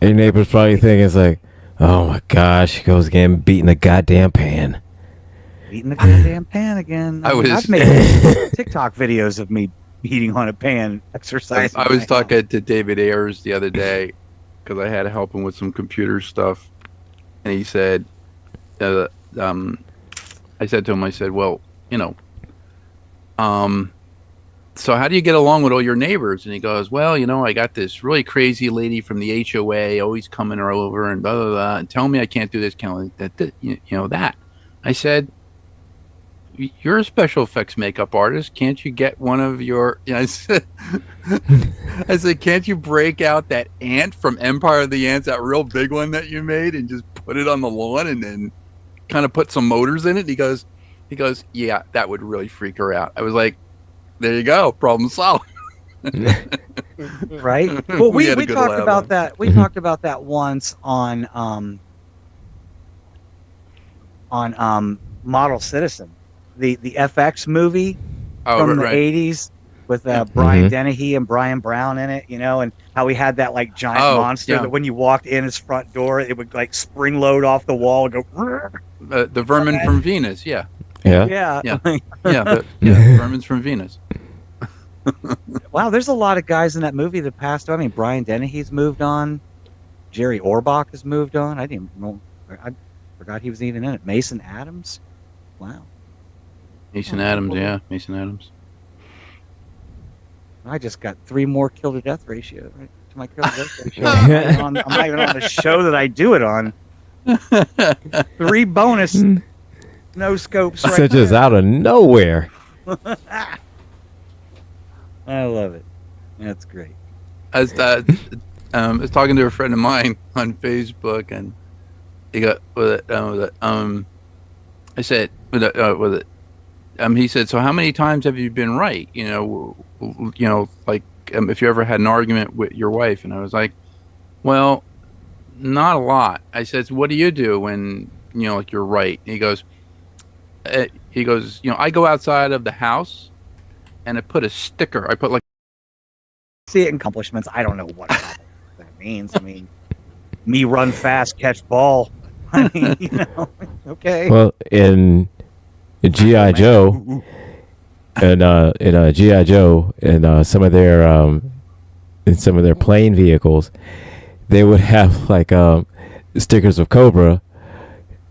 Your neighbor's probably thinking it's like, oh my gosh, she goes again beating the goddamn pan. Beating the goddamn pan again. I've made TikTok videos of me beating on a pan, exercising. I was talking to David Ayers the other day because I had to help him with some computer stuff, and he said, I said to him, well, so how do you get along with all your neighbors? And he goes, well, I got this really crazy lady from the HOA always coming over and blah, blah, blah, and telling me I can't do this, that. I said, you're a special effects makeup artist. Can't you get one of your, I said, can't you break out that ant from Empire of the Ants, that real big one that you made, and just put it on the lawn and then kind of put some motors in it? He goes, yeah, that would really freak her out. I was like, there you go, problem solved. Right? Well, we talked about that. We talked about that once on Model Citizen, the FX movie from the 80s with Brian Dennehy and Brian Brown in it, and how we had that giant monster that when you walked in his front door, it would spring load off the wall and go. The vermin from Venus, yeah. Yeah. The vermin's from Venus. Wow, there's a lot of guys in that movie that passed on. Brian Dennehy's moved on. Jerry Orbach has moved on. I didn't know. I forgot he was even in it. Mason Adams. Wow. Mason Adams. I just got 3 more kill to death ratio right to my kill to death ratio. I'm not even on the show that I do it on. 3 bonus no scopes. Right Such as out of nowhere. I love it. That's great. I was talking to a friend of mine on Facebook, and he got I said he said, so how many times have you been right? If you ever had an argument with your wife? And I was like, well, not a lot. I said, so what do you do when you're right? And he goes, I go outside of the house and I put a sticker. I put see it in accomplishments. I don't know what that means. Me run fast, catch ball. Okay. Well, in G.I. Joe, in GI Joe and some of their in some of their plane vehicles, they would have like stickers of Cobra,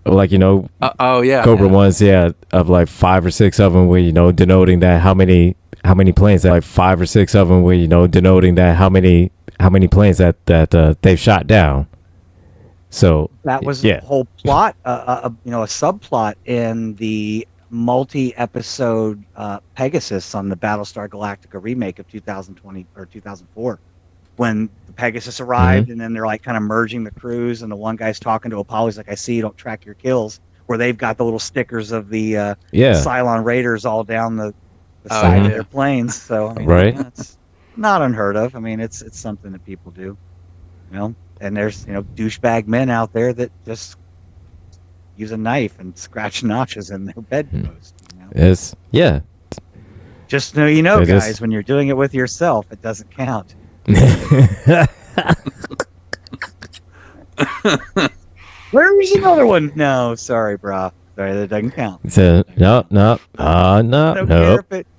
like Cobra ones, of like 5 or 6 of them, where denoting that how many planes, that like 5 or 6 of them, where denoting that how many planes that they've shot down. So that was the whole plot, a subplot in the multi-episode Pegasus on the Battlestar Galactica remake of 2020 or 2004, when the Pegasus arrived, and then they're like kind of merging the crews, and the one guy's talking to Apollo. He's like, "I see you don't track your kills," where they've got the little stickers of the Cylon Raiders all down the side of their planes. So I mean, it's not unheard of. I mean, it's something that people do, And there's douchebag men out there that just use a knife and scratch notches in their bedpost. It's Just so you know, guys, when you're doing it with yourself, it doesn't count. Where's another one? No, sorry, brah. Sorry, that doesn't count. No.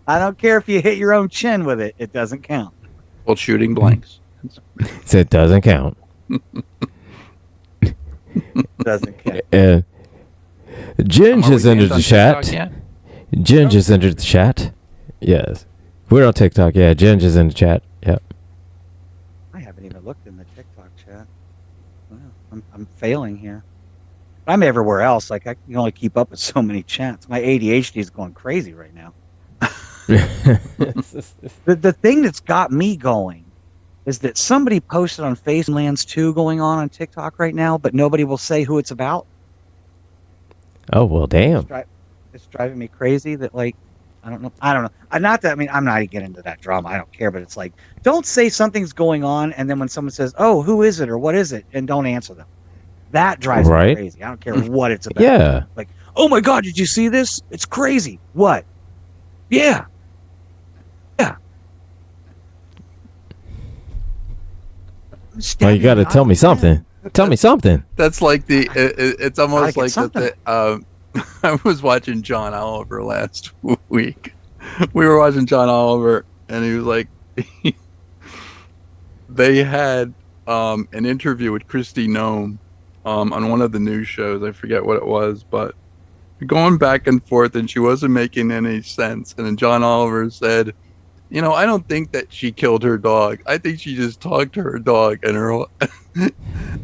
I don't care if you hit your own chin with it. It doesn't count. Well, shooting blanks. It doesn't count. Doesn't count. And Ginge has entered the chat. Ginge has entered the chat. Yes. We're on TikTok. Yeah, Ginge is in the chat. Yep. I haven't even looked in the TikTok chat. Wow, I'm failing here. I'm everywhere else. Like, I can only keep up with so many chats. My ADHD is going crazy right now. The thing that's got me going is that somebody posted on Facelands 2 going on TikTok right now, but nobody will say who it's about. Oh, well, damn. It's driving me crazy that, like, I don't know. Not that, I mean, I'm not getting into that drama. I don't care, but it's like, don't say something's going on, and then when someone says, "Oh, who is it?" or "What is it?" and don't answer them. That drives me crazy. I don't care what it's about. Yeah. Like, "Oh my God, did you see this? It's crazy." What? Yeah. Well, you got to tell me something. Tell me something. That's like it's almost like that. I was watching John Oliver last week. We were watching John Oliver, and he was like, they had an interview with Christy Nome on one of the news shows. I forget what it was, but going back and forth, and she wasn't making any sense. And then John Oliver said, I don't think that she killed her dog. I think she just talked to her dog, and her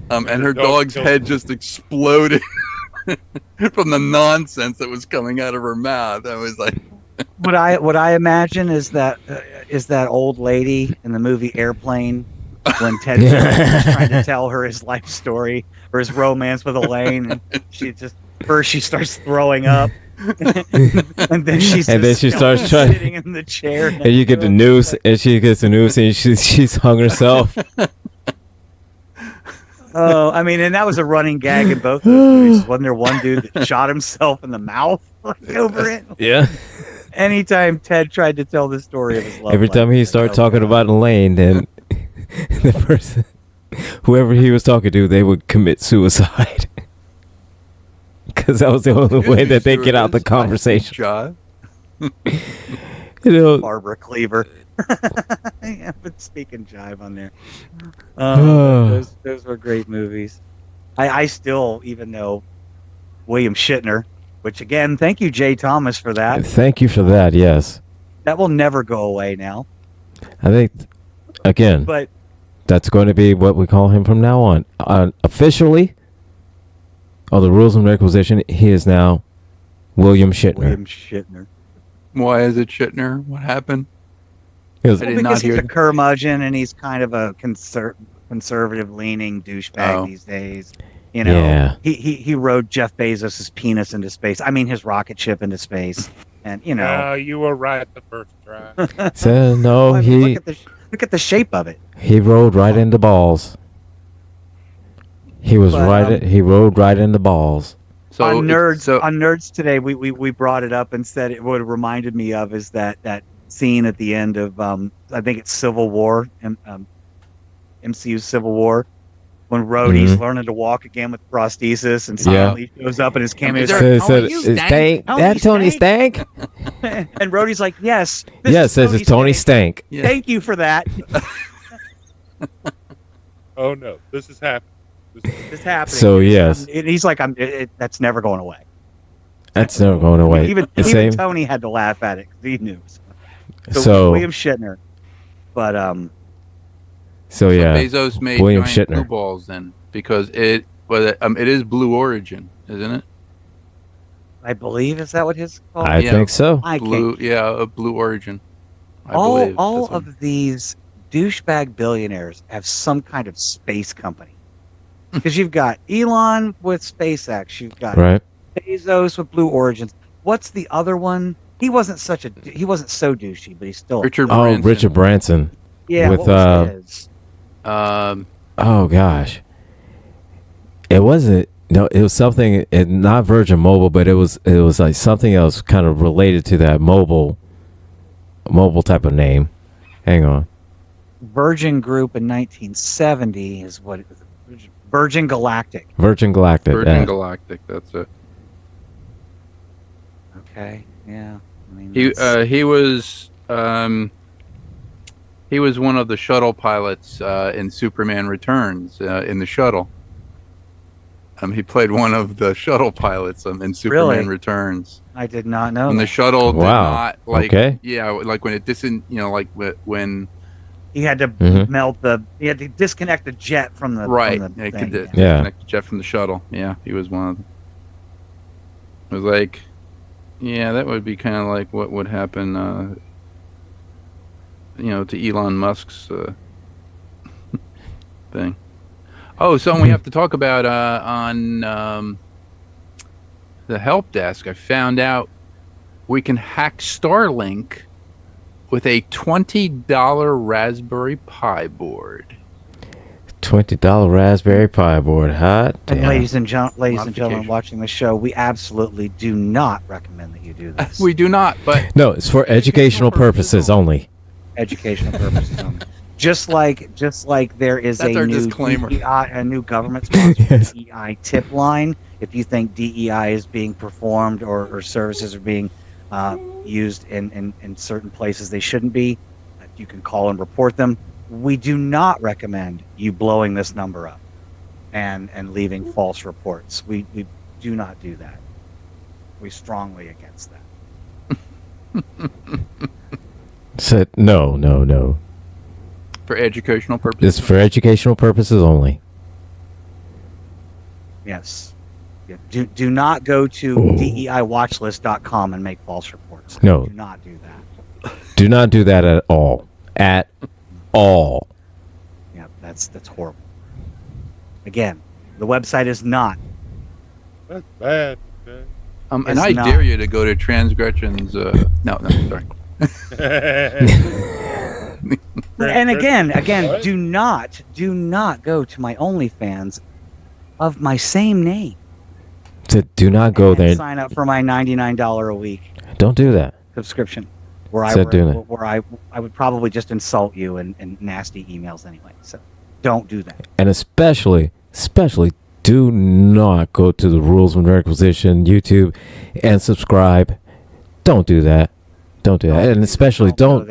and her dog's head just exploded from the nonsense that was coming out of her mouth. I was like, what I imagine is that old lady in the movie Airplane, when Ted was trying to tell her his life story or his romance with Elaine, and she starts throwing up. and then she starts sitting in the chair, and you get the noose, and she gets the noose, and she's hung herself. Oh, I mean, and that was a running gag in both of those movies. Wasn't there one dude that shot himself in the mouth over it? Yeah. Anytime Ted tried to tell the story of his love, every time he started talking about Elaine, then the person, whoever he was talking to, they would commit suicide. Because that was the only way that they get out the conversation. Barbara Cleaver. Yeah, but speaking jive on there. Those were great movies. I still, even though William Shatner, which again, thank you, Jay Thomas, for that. Thank you for that, yes. That will never go away now. I think, again, but that's going to be what we call him from now on. Officially, on the Rules of Nerdquisition, he is now William Shatner. William Shatner. Why is it Shatner? What happened? Because he's a curmudgeon, and he's kind of a conservative-leaning douchebag these days. He rode Jeff Bezos' penis into space. I mean, his rocket ship into space, and you were right the first try. So no, look at the shape of it. He rode right into balls. He rode right into balls. So on Nerds Today, we brought it up and said what it reminded me of is that scene at the end of I think it's Civil War, MCU's Civil War, when Rhodey's learning to walk again with prosthesis, and suddenly shows up in his cameo. Stank. That Tony Stank. And Rhodey's like, yes. This is Tony Stank. Yeah. Thank you for that. Oh no, this is happening. This is happening. So yes, he's like, that's never going away. That's never going away. Even Tony had to laugh at it. He knew. So William Shatner, but So yeah, Bezos made William giant Shatner. blue balls then because it is Blue Origin, isn't it? I believe, is that what his called? I think so. A Blue Origin. All of these douchebag billionaires have some kind of space company. Because you've got Elon with SpaceX, you've got Bezos with Blue Origins. What's the other one? He wasn't so douchey, but he's still Richard Branson. Richard Branson. Yeah, with what was his? Oh gosh, it wasn't. No, it was something. Not Virgin Mobile, but it was like something else, kind of related to that mobile type of name. Hang on. Virgin Group in 1970 is what it was. Virgin Galactic. Virgin Galactic. Galactic. That's it. Okay. Yeah. I mean, he was one of the shuttle pilots in Superman Returns in the shuttle. He played one of the shuttle pilots in Superman Returns. I did not know. And the shuttle did not like okay. Yeah, like when it like when he had to he had to disconnect the jet from the disconnect the jet from the shuttle. Yeah, he was one of them. It was like, yeah, that would be kind of like what would happen, to Elon Musk's thing. Oh, something we have to talk about on the help desk. I found out we can hack Starlink with a $20 Raspberry Pi board. $20 Raspberry Pi board, hot. And ladies and gentlemen watching the show, we absolutely do not recommend that you do this. We do not, but no, it's for educational purposes only. Educational purposes only. Just like there is a new DEI, a new government-sponsored DEI tip line. If you think DEI is being performed or services are being used in certain places they shouldn't be, you can call and report them. We do not recommend you blowing this number up and leaving false reports. We do not do that. We strongly against that. Said no. For educational purposes. It's for educational purposes only. Yes. Yeah. Do not go to DEIwatchlist.com and make false reports. No. Do not do that. Do not do that at all. At all. Yeah, that's horrible. Again, the website is not. That's bad. Okay. And I dare you to go to Transgression's. No, sorry. And again, do not go to my OnlyFans of my same name. Do not go there. Sign up for my $99 a week. Don't do that. Subscription, where I would probably just insult you in nasty emails anyway. So don't do that. And especially, do not go to the Rules of Nerdquisition YouTube and subscribe. Don't do that. Don't do that. And especially don't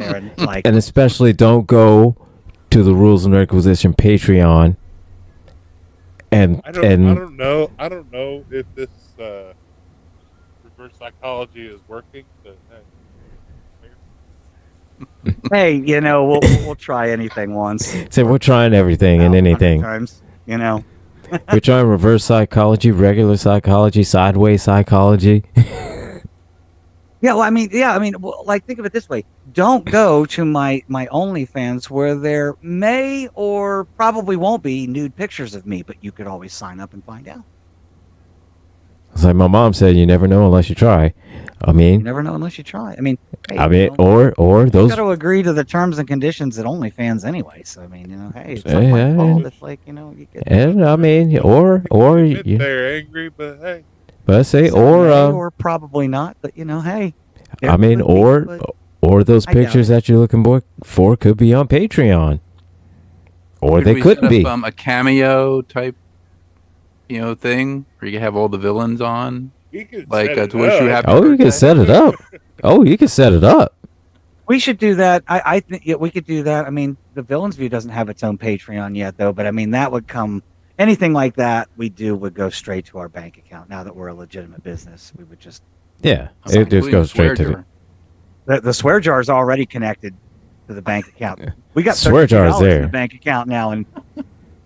go to the Rules of Nerdquisition Patreon. And I don't know if this reverse psychology is working. But, hey, we'll try anything once. Say we're trying everything and anything. Times, We're trying reverse psychology, regular psychology, sideways psychology. Yeah, like think of it this way. Don't go to my OnlyFans where there may or probably won't be nude pictures of me, but you could always sign up and find out. It's like my mom said, you never know unless you try. You never know unless you try. Or those. You got to agree to the terms and conditions at OnlyFans anyway. So hey, it's not my fault. It's like you get. And they're angry, but hey. But I say or probably not, but hey. Or those pictures that you're looking for could be on Patreon, or they couldn't be. A cameo type, thing where you have all the villains on, You can like set it to wish you happy. Oh, you can set it up. Oh, you can set it up. We should do that. I think we could do that. I mean, the Villains View doesn't have its own Patreon yet, though. But I mean, that would come. Anything like that would go straight to our bank account. Now that we're a legitimate business, we would just Yeah, it just goes straight to the swear jar is already connected to the bank account. We got swear jars there in the bank account now, and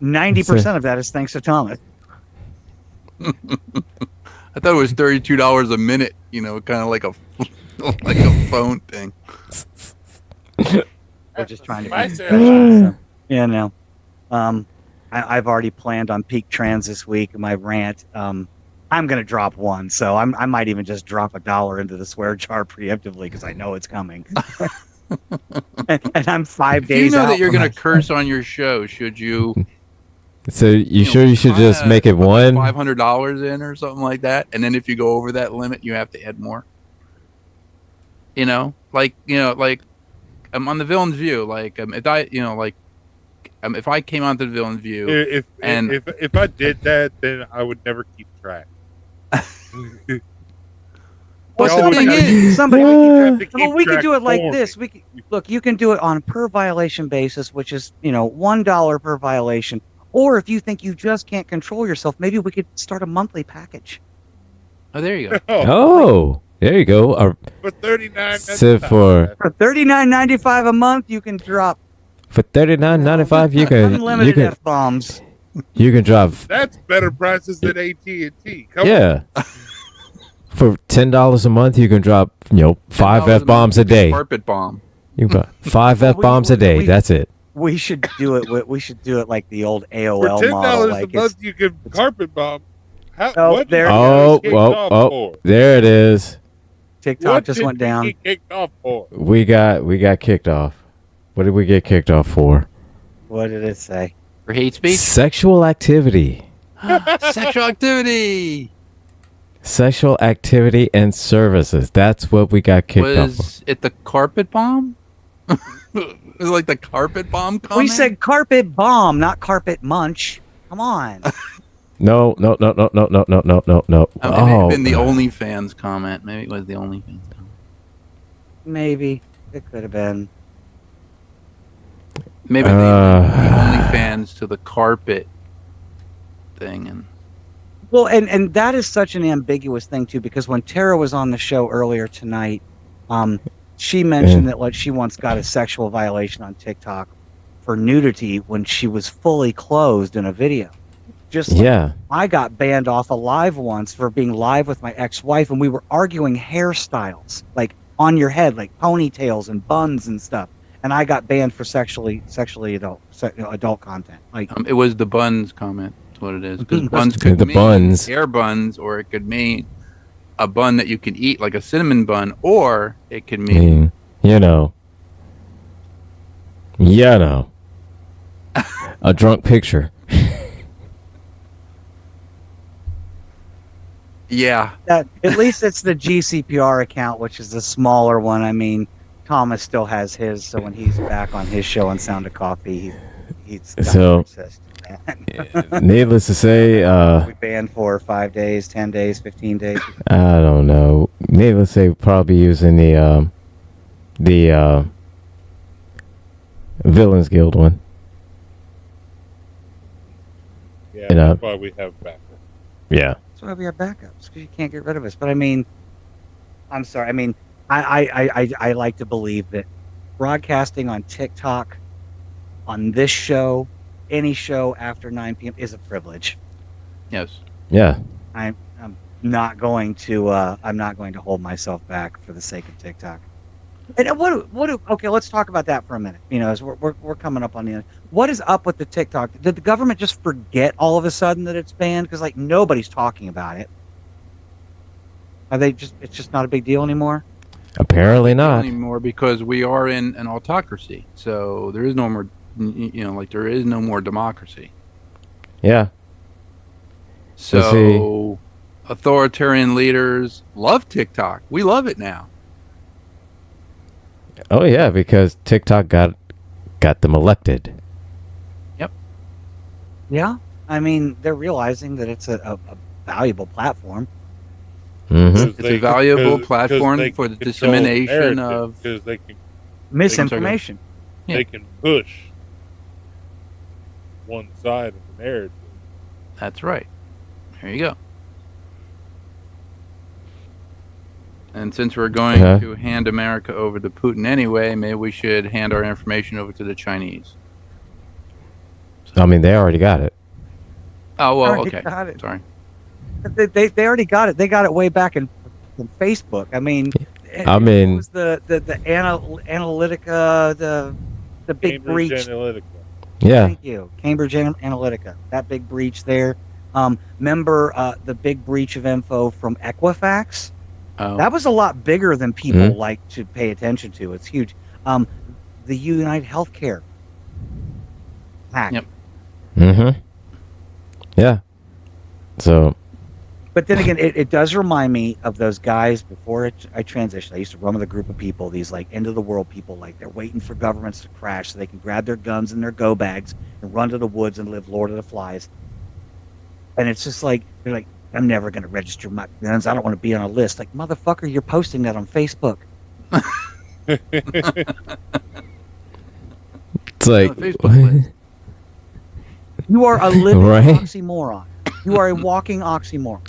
90% of that is thanks to Thomas. I thought it was $32 a minute. You know, kind of like a like a phone thing. We're just trying to be so, yeah, no. I've already planned on peak trans this week. My rant. I'm gonna drop one, so I might even just drop $1 into the swear jar preemptively because I know it's coming. and I'm 5 days. You know out that you're from gonna curse on your show. Should you? So you sure you should just make it one $500 in or something like that, and then if you go over that limit, you have to add more. You know, like I'm on the Villain's View. Like if I came onto the Villain's View, if I did that, then I would never keep track. But the thing is, we could do it like this. Look, you can do it on a per violation basis, which is $1 per violation. Or if you think you just can't control yourself, maybe we could start a monthly package. Oh, there you go. Oh, there you go. For $39.95. So for $39.95 a month, you can drop. For $39.95, you can unlimited F-bombs. You can drop. That's better prices than AT&T. Yeah. For $10 a month, you can drop 5 F-bombs a day. Carpet bomb. You can 5 F-bombs a day. That's it. We should do it. We should do it like the old AOL for $10 model. a month, you can carpet bomb. There it is. TikTok just went down. Get kicked off for? We got kicked off. What did we get kicked off for? What did it say? For hate speech? Sexual activity. Sexual activity. Sexual activity and services. That's what we got kicked off for. Was it the carpet bomb? It was like the carpet bomb comment? We said carpet bomb, not carpet munch. Come on. No. It may have been the God. OnlyFans comment. Maybe it was the OnlyFans comment. Maybe. It could have been. Maybe the OnlyFans to the carpet thing. And that is such an ambiguous thing, too, because when Tara was on the show earlier tonight, she mentioned that she once got a sexual violation on TikTok for nudity when she was fully clothed in a video. Just like I got banned off a live once for being live with my ex-wife, and we were arguing hairstyles, like on your head, like ponytails and buns and stuff. And I got banned for sexually adult content. Like it was the buns comment. That's what it is. Because buns could mean hair buns, or it could mean a bun that you can eat, like a cinnamon bun, or it could mean a drunk picture. Yeah. At least it's the GCPR account, which is the smaller one. I mean, Thomas still has his, so when he's back on his show on Sound of Coffee, he's got access to that. Needless to say, we banned for 5 days, 10 days, 15 days. I don't know. Needless to say, we'll probably be using the Villains Guild one. Yeah, that's why we have backup. Yeah. That's why we have backups, because you can't get rid of us. But I mean, I'm sorry. I mean, I like to believe that broadcasting on TikTok, on this show, any show after 9 p.m. is a privilege. Yes. Yeah. I'm not going to hold myself back for the sake of TikTok. And okay, let's talk about that for a minute. As we're coming up on the end. What is up with the TikTok? Did the government just forget all of a sudden that it's banned? Because nobody's talking about it. It's just not a big deal anymore? Apparently not anymore, because we are in an autocracy. So there is no more, there is no more democracy. Yeah. So authoritarian leaders love TikTok. We love it now. Oh yeah, because TikTok got them elected. Yep. Yeah, I mean they're realizing that it's a valuable platform. Mm-hmm. It's a valuable platform for the dissemination of because they can misinformation. they can push one side of the narrative. That's right. There you go. And since we're going to hand America over to Putin anyway, maybe we should hand our information over to the Chinese. I mean, they already got it. Oh, well, Already okay. got it. Sorry. They already got it. They got it way back in Facebook. I mean, it was the Analytica, the big Cambridge breach. Analytica. Yeah. Thank you, Cambridge Analytica. That big breach there. Remember the big breach of info from Equifax? Oh. That was a lot bigger than people like to pay attention to. It's huge. The United Healthcare hack. Yep. Mm-hmm. Yeah. So. But then again, it does remind me of those guys before I transitioned. I used to run with a group of people, these like end of the world people, like they're waiting for governments to crash so they can grab their guns and their go bags and run to the woods and live Lord of the Flies. And it's just like, they're like, I'm never going to register my guns. I don't want to be on a list. Like, motherfucker, you're posting that on Facebook. It's like, you are a living right? oxymoron. You are a walking oxymoron.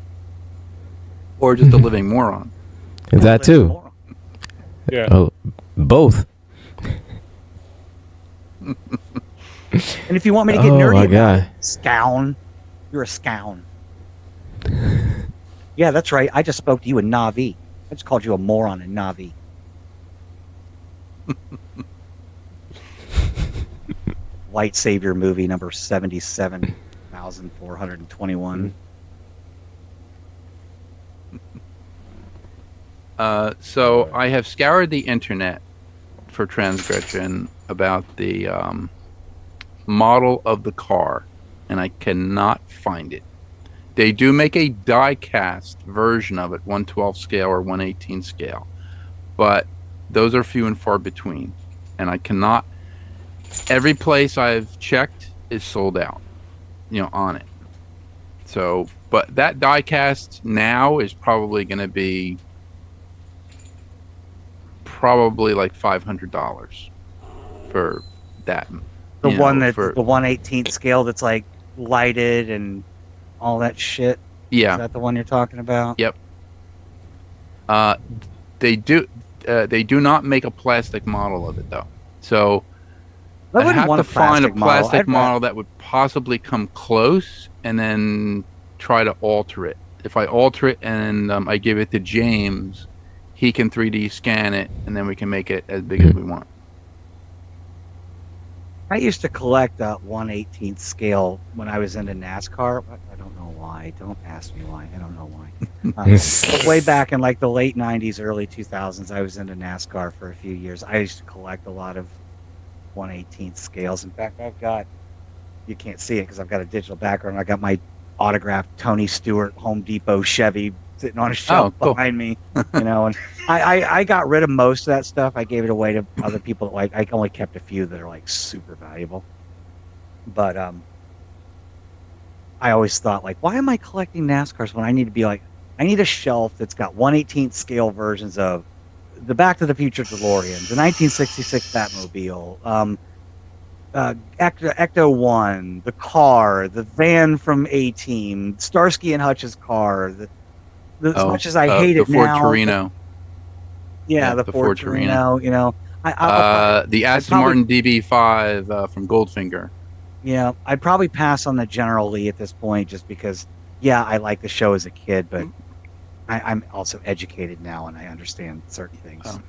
Or just a living moron. Is that too? Moron. Yeah. Oh, both. And if you want me to get nerdy my about God. it, scown. You're a scown. Yeah, that's right. I just spoke to you in Navi. I just called you a moron in Navi. White Savior movie number 77,421. So I have scoured the internet for transgression about the model of the car, and I cannot find it. They do make a die-cast version of it, 1/12 scale or 1/18 scale, but those are few and far between, and I cannot. Every place I've checked is sold out, on it. So, but that die-cast now is probably going to be like $500 for that. The one that the 1/18 scale that's like lighted and all that shit. Yeah. Is that the one you're talking about? Yep. They do not make a plastic model of it though. So I I'd wouldn't have want to a find a plastic plastic model that would possibly come close, and then try to alter it. If I alter it and I give it to James, he can 3D scan it, and then we can make it as big as we want. I used to collect 1/18 scale when I was into NASCAR. I don't know why. Don't ask me why. I don't know why. But way back in like the late 90s, early 2000s, I was into NASCAR for a few years. I used to collect a lot of 1/18 scales. In fact, you can't see it because I've got a digital background. I got my autographed Tony Stewart Home Depot Chevy sitting on a shelf behind me, and I got rid of most of that stuff. I gave it away to other people. Like, I only kept a few that are like super valuable. But I always thought, like, why am I collecting NASCARs when I need to be like, I need a shelf that's got 1/18 scale versions of the Back to the Future DeLorean, the 1966 Batmobile, Ecto 1, the car, the van from A-Team, Starsky and Hutch's car. As much as I hate it now, the Ford Torino. Yeah, the Ford Torino. The Aston Martin DB5 from Goldfinger. Yeah, I'd probably pass on the General Lee at this point, just because. Yeah, I like the show as a kid, but I'm also educated now and I understand certain things.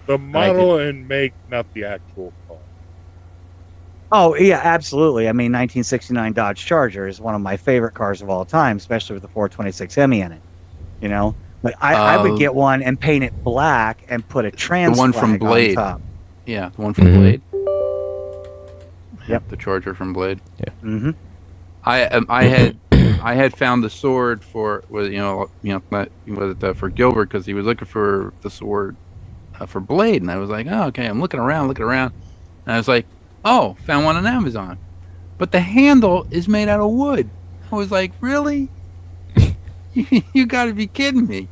The model and make, not the actual car. Oh, yeah, absolutely. I mean, 1969 Dodge Charger is one of my favorite cars of all time, especially with the 426 Hemi in it. But I would get one and paint it black and put a trans the one flag from Blade. on top. Yeah, the one from Blade. Yep, the Charger from Blade. Yeah. Mm-hmm. I had found the sword for for Gilbert because he was looking for the sword for Blade, and I was like, oh, okay. I'm looking around, and I was like, oh, found one on Amazon, but the handle is made out of wood. I was like, really? You got to be kidding me.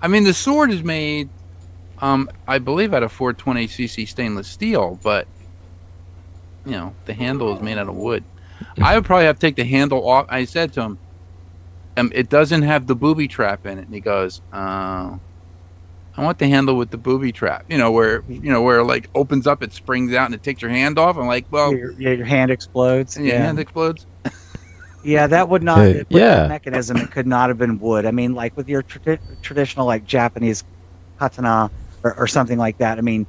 I mean, the sword is made, I believe, out of 420cc stainless steel, but the handle is made out of wood. I would probably have to take the handle off. I said to him, it doesn't have the booby trap in it, and he goes, I want the handle with the booby trap. Where it like opens up, it springs out, and it takes your hand off. I'm like, well, your hand explodes. Your hand explodes. Yeah, that would not. Hey, That mechanism, it could not have been wood. I mean, like with your traditional like Japanese katana or something like that. I mean,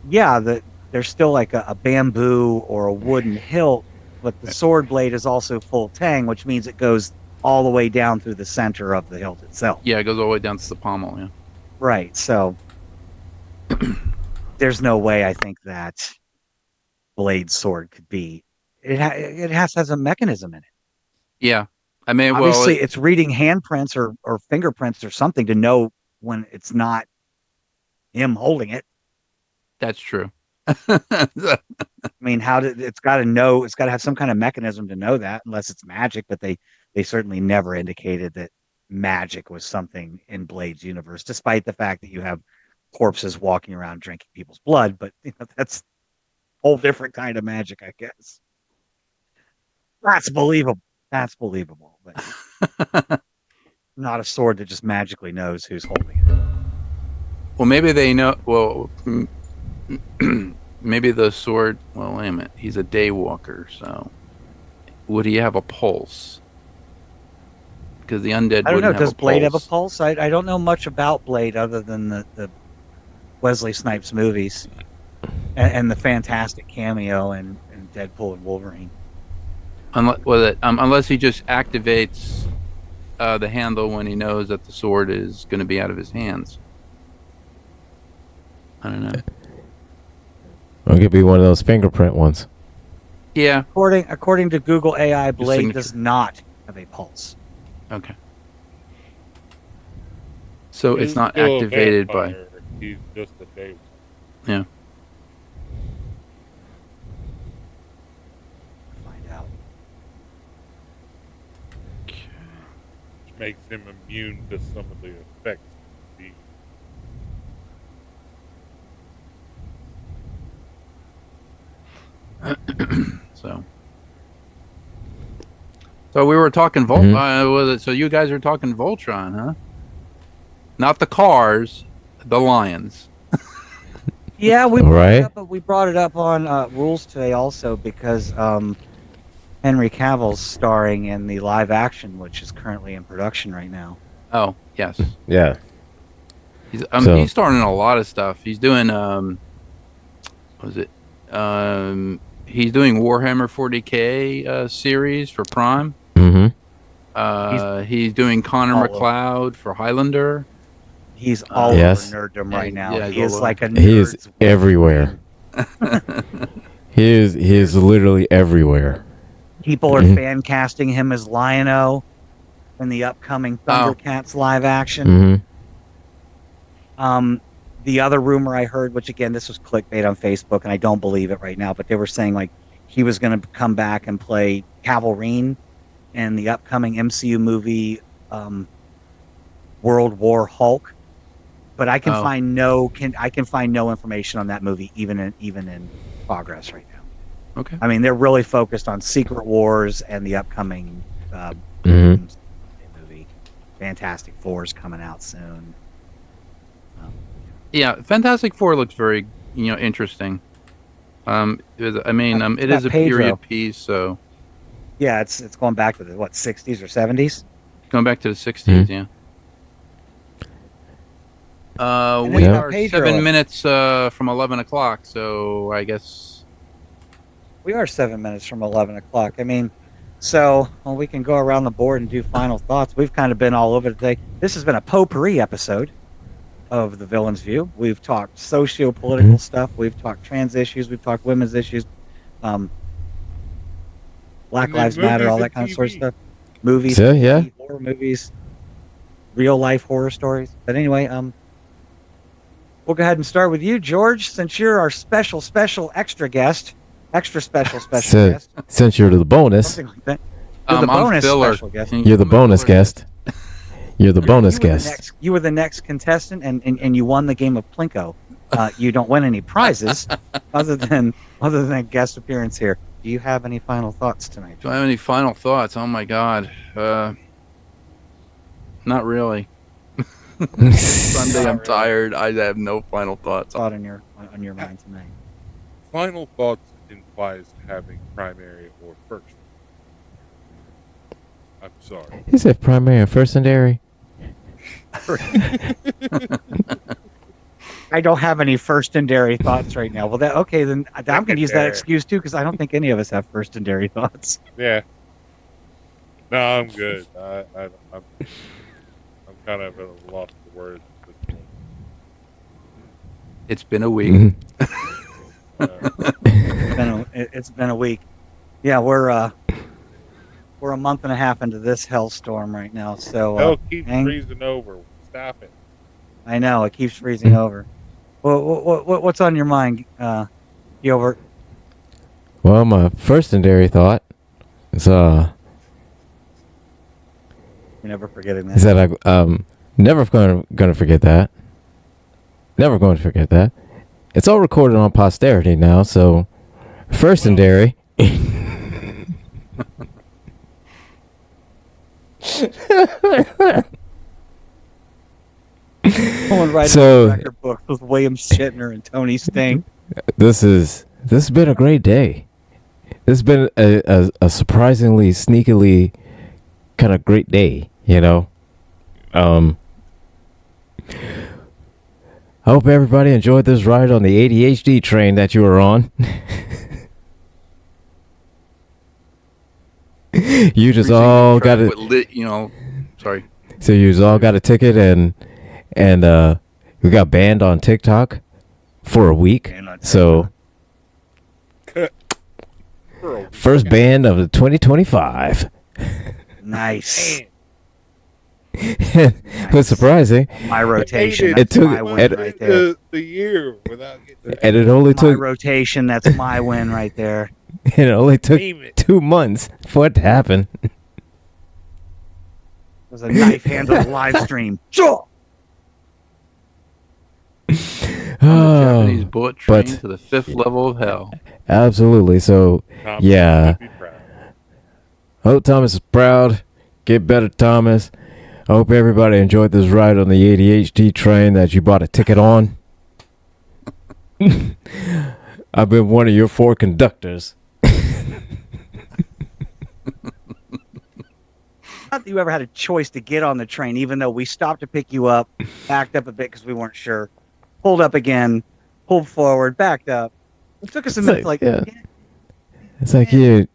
yeah, there's still like a bamboo or a wooden hilt, but the sword blade is also full tang, which means it goes all the way down through the center of the hilt itself. Yeah, it goes all the way down to the pommel. Yeah. Right. So there's no way I think that blade sword could be. It has to have a mechanism in it. Yeah, I mean, obviously, it's reading handprints or fingerprints or something to know when it's not him holding it. That's true. I mean, it's got to know? It's got to have some kind of mechanism to know that, unless it's magic. But they certainly never indicated that magic was something in Blade's universe, despite the fact that you have corpses walking around drinking people's blood. But that's a whole different kind of magic, I guess. That's believable. That's believable, but not a sword that just magically knows who's holding it. Well, maybe they know. Well, maybe the sword. Well, wait a minute. He's a daywalker, so would he have a pulse? Because the undead. I don't know. Does Blade have a pulse? I don't know much about Blade other than the Wesley Snipes movies and the fantastic cameo in Deadpool and Wolverine. Unless he just activates the handle when he knows that the sword is going to be out of his hands. I don't know. It could be one of those fingerprint ones. Yeah. According to Google AI, Blade does not have a pulse. Okay. So it's not activated by. He's just a day. Yeah. Makes him immune to some of the effects. So we were talking was it? So you guys are talking Voltron, huh? Not the cars, the lions. Yeah, we brought it up on Rules today also because Henry Cavill's starring in the live action, which is currently in production right now. Oh, yes. Yeah. He's starring in a lot of stuff. He's doing he's doing Warhammer 40K series for Prime. Mm-hmm. He's doing Connor McLeod for Highlander. He's all over nerddom right now. Yeah, he is like a nerd. He is everywhere. He is literally everywhere. People are fan casting him as Lion-O in the upcoming Thundercats live action. Mm-hmm. The other rumor I heard, which again, this was clickbait on Facebook, and I don't believe it right now, but they were saying like he was going to come back and play Cavalrine in the upcoming MCU movie World War Hulk. But I can find no information on that movie even in progress right now. Okay. I mean, they're really focused on Secret Wars and the upcoming movie. Fantastic Four is coming out soon. Yeah, Fantastic Four looks very, interesting. It is a period piece, so. Yeah, it's going back to the 60s or 70s. Going back to the 60s, yeah. We are 7 minutes from 11 o'clock, so I guess. We are 7 minutes from 11 o'clock. I mean, so we can go around the board and do final thoughts. We've kind of been all over today. This has been a potpourri episode of The Villain's View. We've talked socio-political stuff. We've talked trans issues. We've talked women's issues. Black Lives Matter, all that kind of sort of stuff. Movies, horror movies, real life horror stories. But anyway, we'll go ahead and start with you, George, since you're our special extra guest. Extra special guest. Since you're the bonus. Something like that. You're the bonus filler. special guest. You're the bonus guest. You're the bonus guest. You were the next contestant, and you won the game of Plinko. You don't win any prizes other than a guest appearance here. Do you have any final thoughts tonight? Do I have any final thoughts? Oh my God, not really. Sunday, I'm tired. I have no final thoughts. Thought on your mind tonight. Final thoughts implies having primary or first. I'm sorry. He said primary and first secondary. I don't have any first and dairy thoughts right now. Well, then I'm going to use that excuse too, because I don't think any of us have first and dairy thoughts. Yeah. No, I'm good. I'm kind of at a loss for words at this point. It's been a week. It's been a week. Yeah, we're a month and a half into this hellstorm right now. So hell keeps freezing over. Stop it. I know it keeps freezing over. What's on your mind, Gilbert? Well, my first and dairy thought is You're never forgetting that. Is that I'm never going to forget that. Never going to forget that. It's all recorded on posterity now, so first and dairy. Pulling right so, the record book with William Shatner and Tony Sting. This has been a great day. This has been a surprisingly, sneakily kind of great day, you know. I hope everybody enjoyed this ride on the ADHD train that you were on. You just all got it. Sorry. So you just all got a ticket and we got banned on TikTok for a week. So first ban of the 2025. Nice. What's surprising? My rotation. It took my win right there. The year without getting. And it only took my rotation. That's my win right there. It only took 2 months for it to happen. It was a knife-handled live stream. Sure. Japanese bullet train to the 5th level of hell. Absolutely. So, yeah. Hope Thomas is proud. Get better, Thomas. I hope everybody enjoyed this ride on the ADHD train that you bought a ticket on. I've been one of your 4 conductors. Not that you ever had a choice to get on the train, even though we stopped to pick you up, backed up a bit because we weren't sure, pulled up again, pulled forward, backed up. It took us a minute. It's like you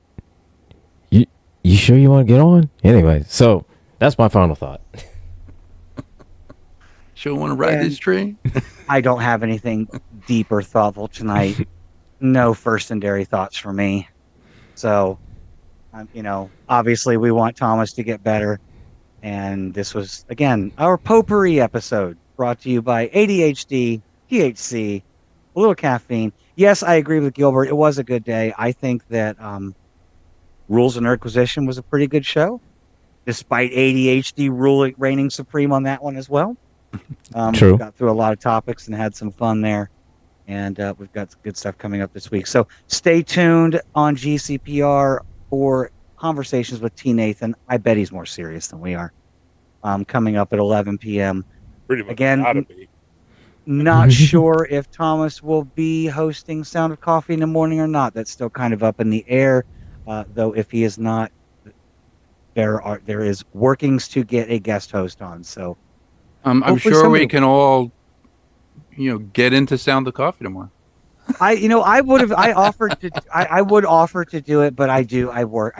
sure you want to get on? Anyway, so that's my final thought. Sure want to ride this train? I don't have anything deep or thoughtful tonight. No first and dairy thoughts for me. So, obviously we want Thomas to get better. And this was, again, our potpourri episode brought to you by ADHD, THC, a little caffeine. Yes, I agree with Gilbert. It was a good day. I think that Rules of Nerdquisition was a pretty good show, despite ADHD reigning supreme on that one as well. True. We got through a lot of topics and had some fun there. And we've got some good stuff coming up this week. So stay tuned on GCPR for Conversations with T. Nathan. I bet he's more serious than we are. Coming up at 11 p.m. Pretty much Again, not sure if Thomas will be hosting Sound of Coffee in the morning or not. That's still kind of up in the air. Though if he is not, there is workings to get a guest host on. So I'm sure we can all get into Sound of Coffee tomorrow. I would offer to do it, but I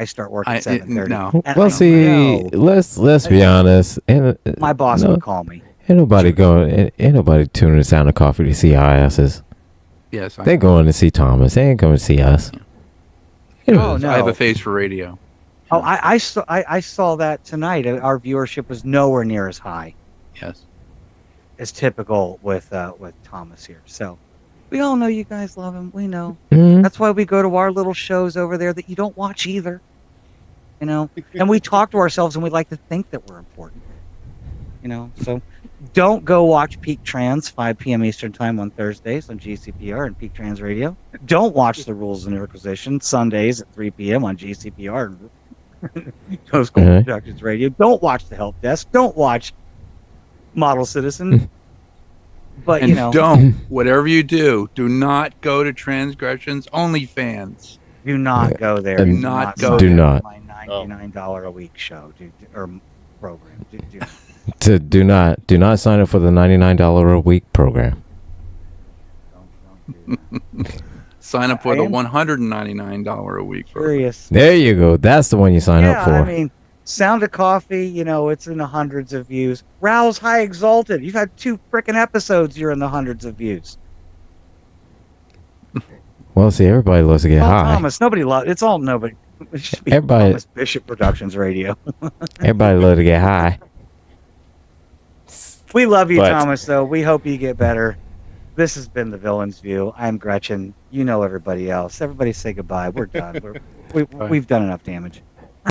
start work at 7:30. No. Well, see, let's be honest. My boss would call me. Ain't nobody tuning to Sound of Coffee to see our asses. Yes, they're going to see Thomas. They ain't going to see us. Oh no, I have a face for radio. Oh, I saw that tonight. Our viewership was nowhere near as high. Yes, as typical with Thomas here. So we all know you guys love him. We know. Mm-hmm. That's why we go to our little shows over there that you don't watch either. And we talk to ourselves and we like to think that we're important. So don't go watch Peak Trans 5 p.m. Eastern Time on Thursdays on GCPR and Peak Trans Radio. Don't watch the Rules of Nerdquisition Sundays at 3 p.m. on GCPR and Coast Cold Productions Radio. Don't watch the Help Desk. Don't watch Model Citizen. But don't, whatever you do not go to Transgressions OnlyFans. Do not go there. Do not go there. My $99 a week show or program. Do not sign up for the $99 a week program. Don't do that. Sign up for the $199 a week program. Curious. There you go. That's the one you sign up for. I mean, Sound of Coffee, it's in the hundreds of views. Raoul's High Exalted. You've had 2 frickin' episodes. You're in the hundreds of views. Well, see, everybody loves to get high. Thomas, nobody loves. It's all nobody. It should be Everybody. Thomas Bishop Productions Radio. Everybody loves to get high. We love you, Thomas. Though we hope you get better. This has been the Villain's View. I'm Gretchen. Everybody else. Everybody say goodbye. We're done. We've done enough damage.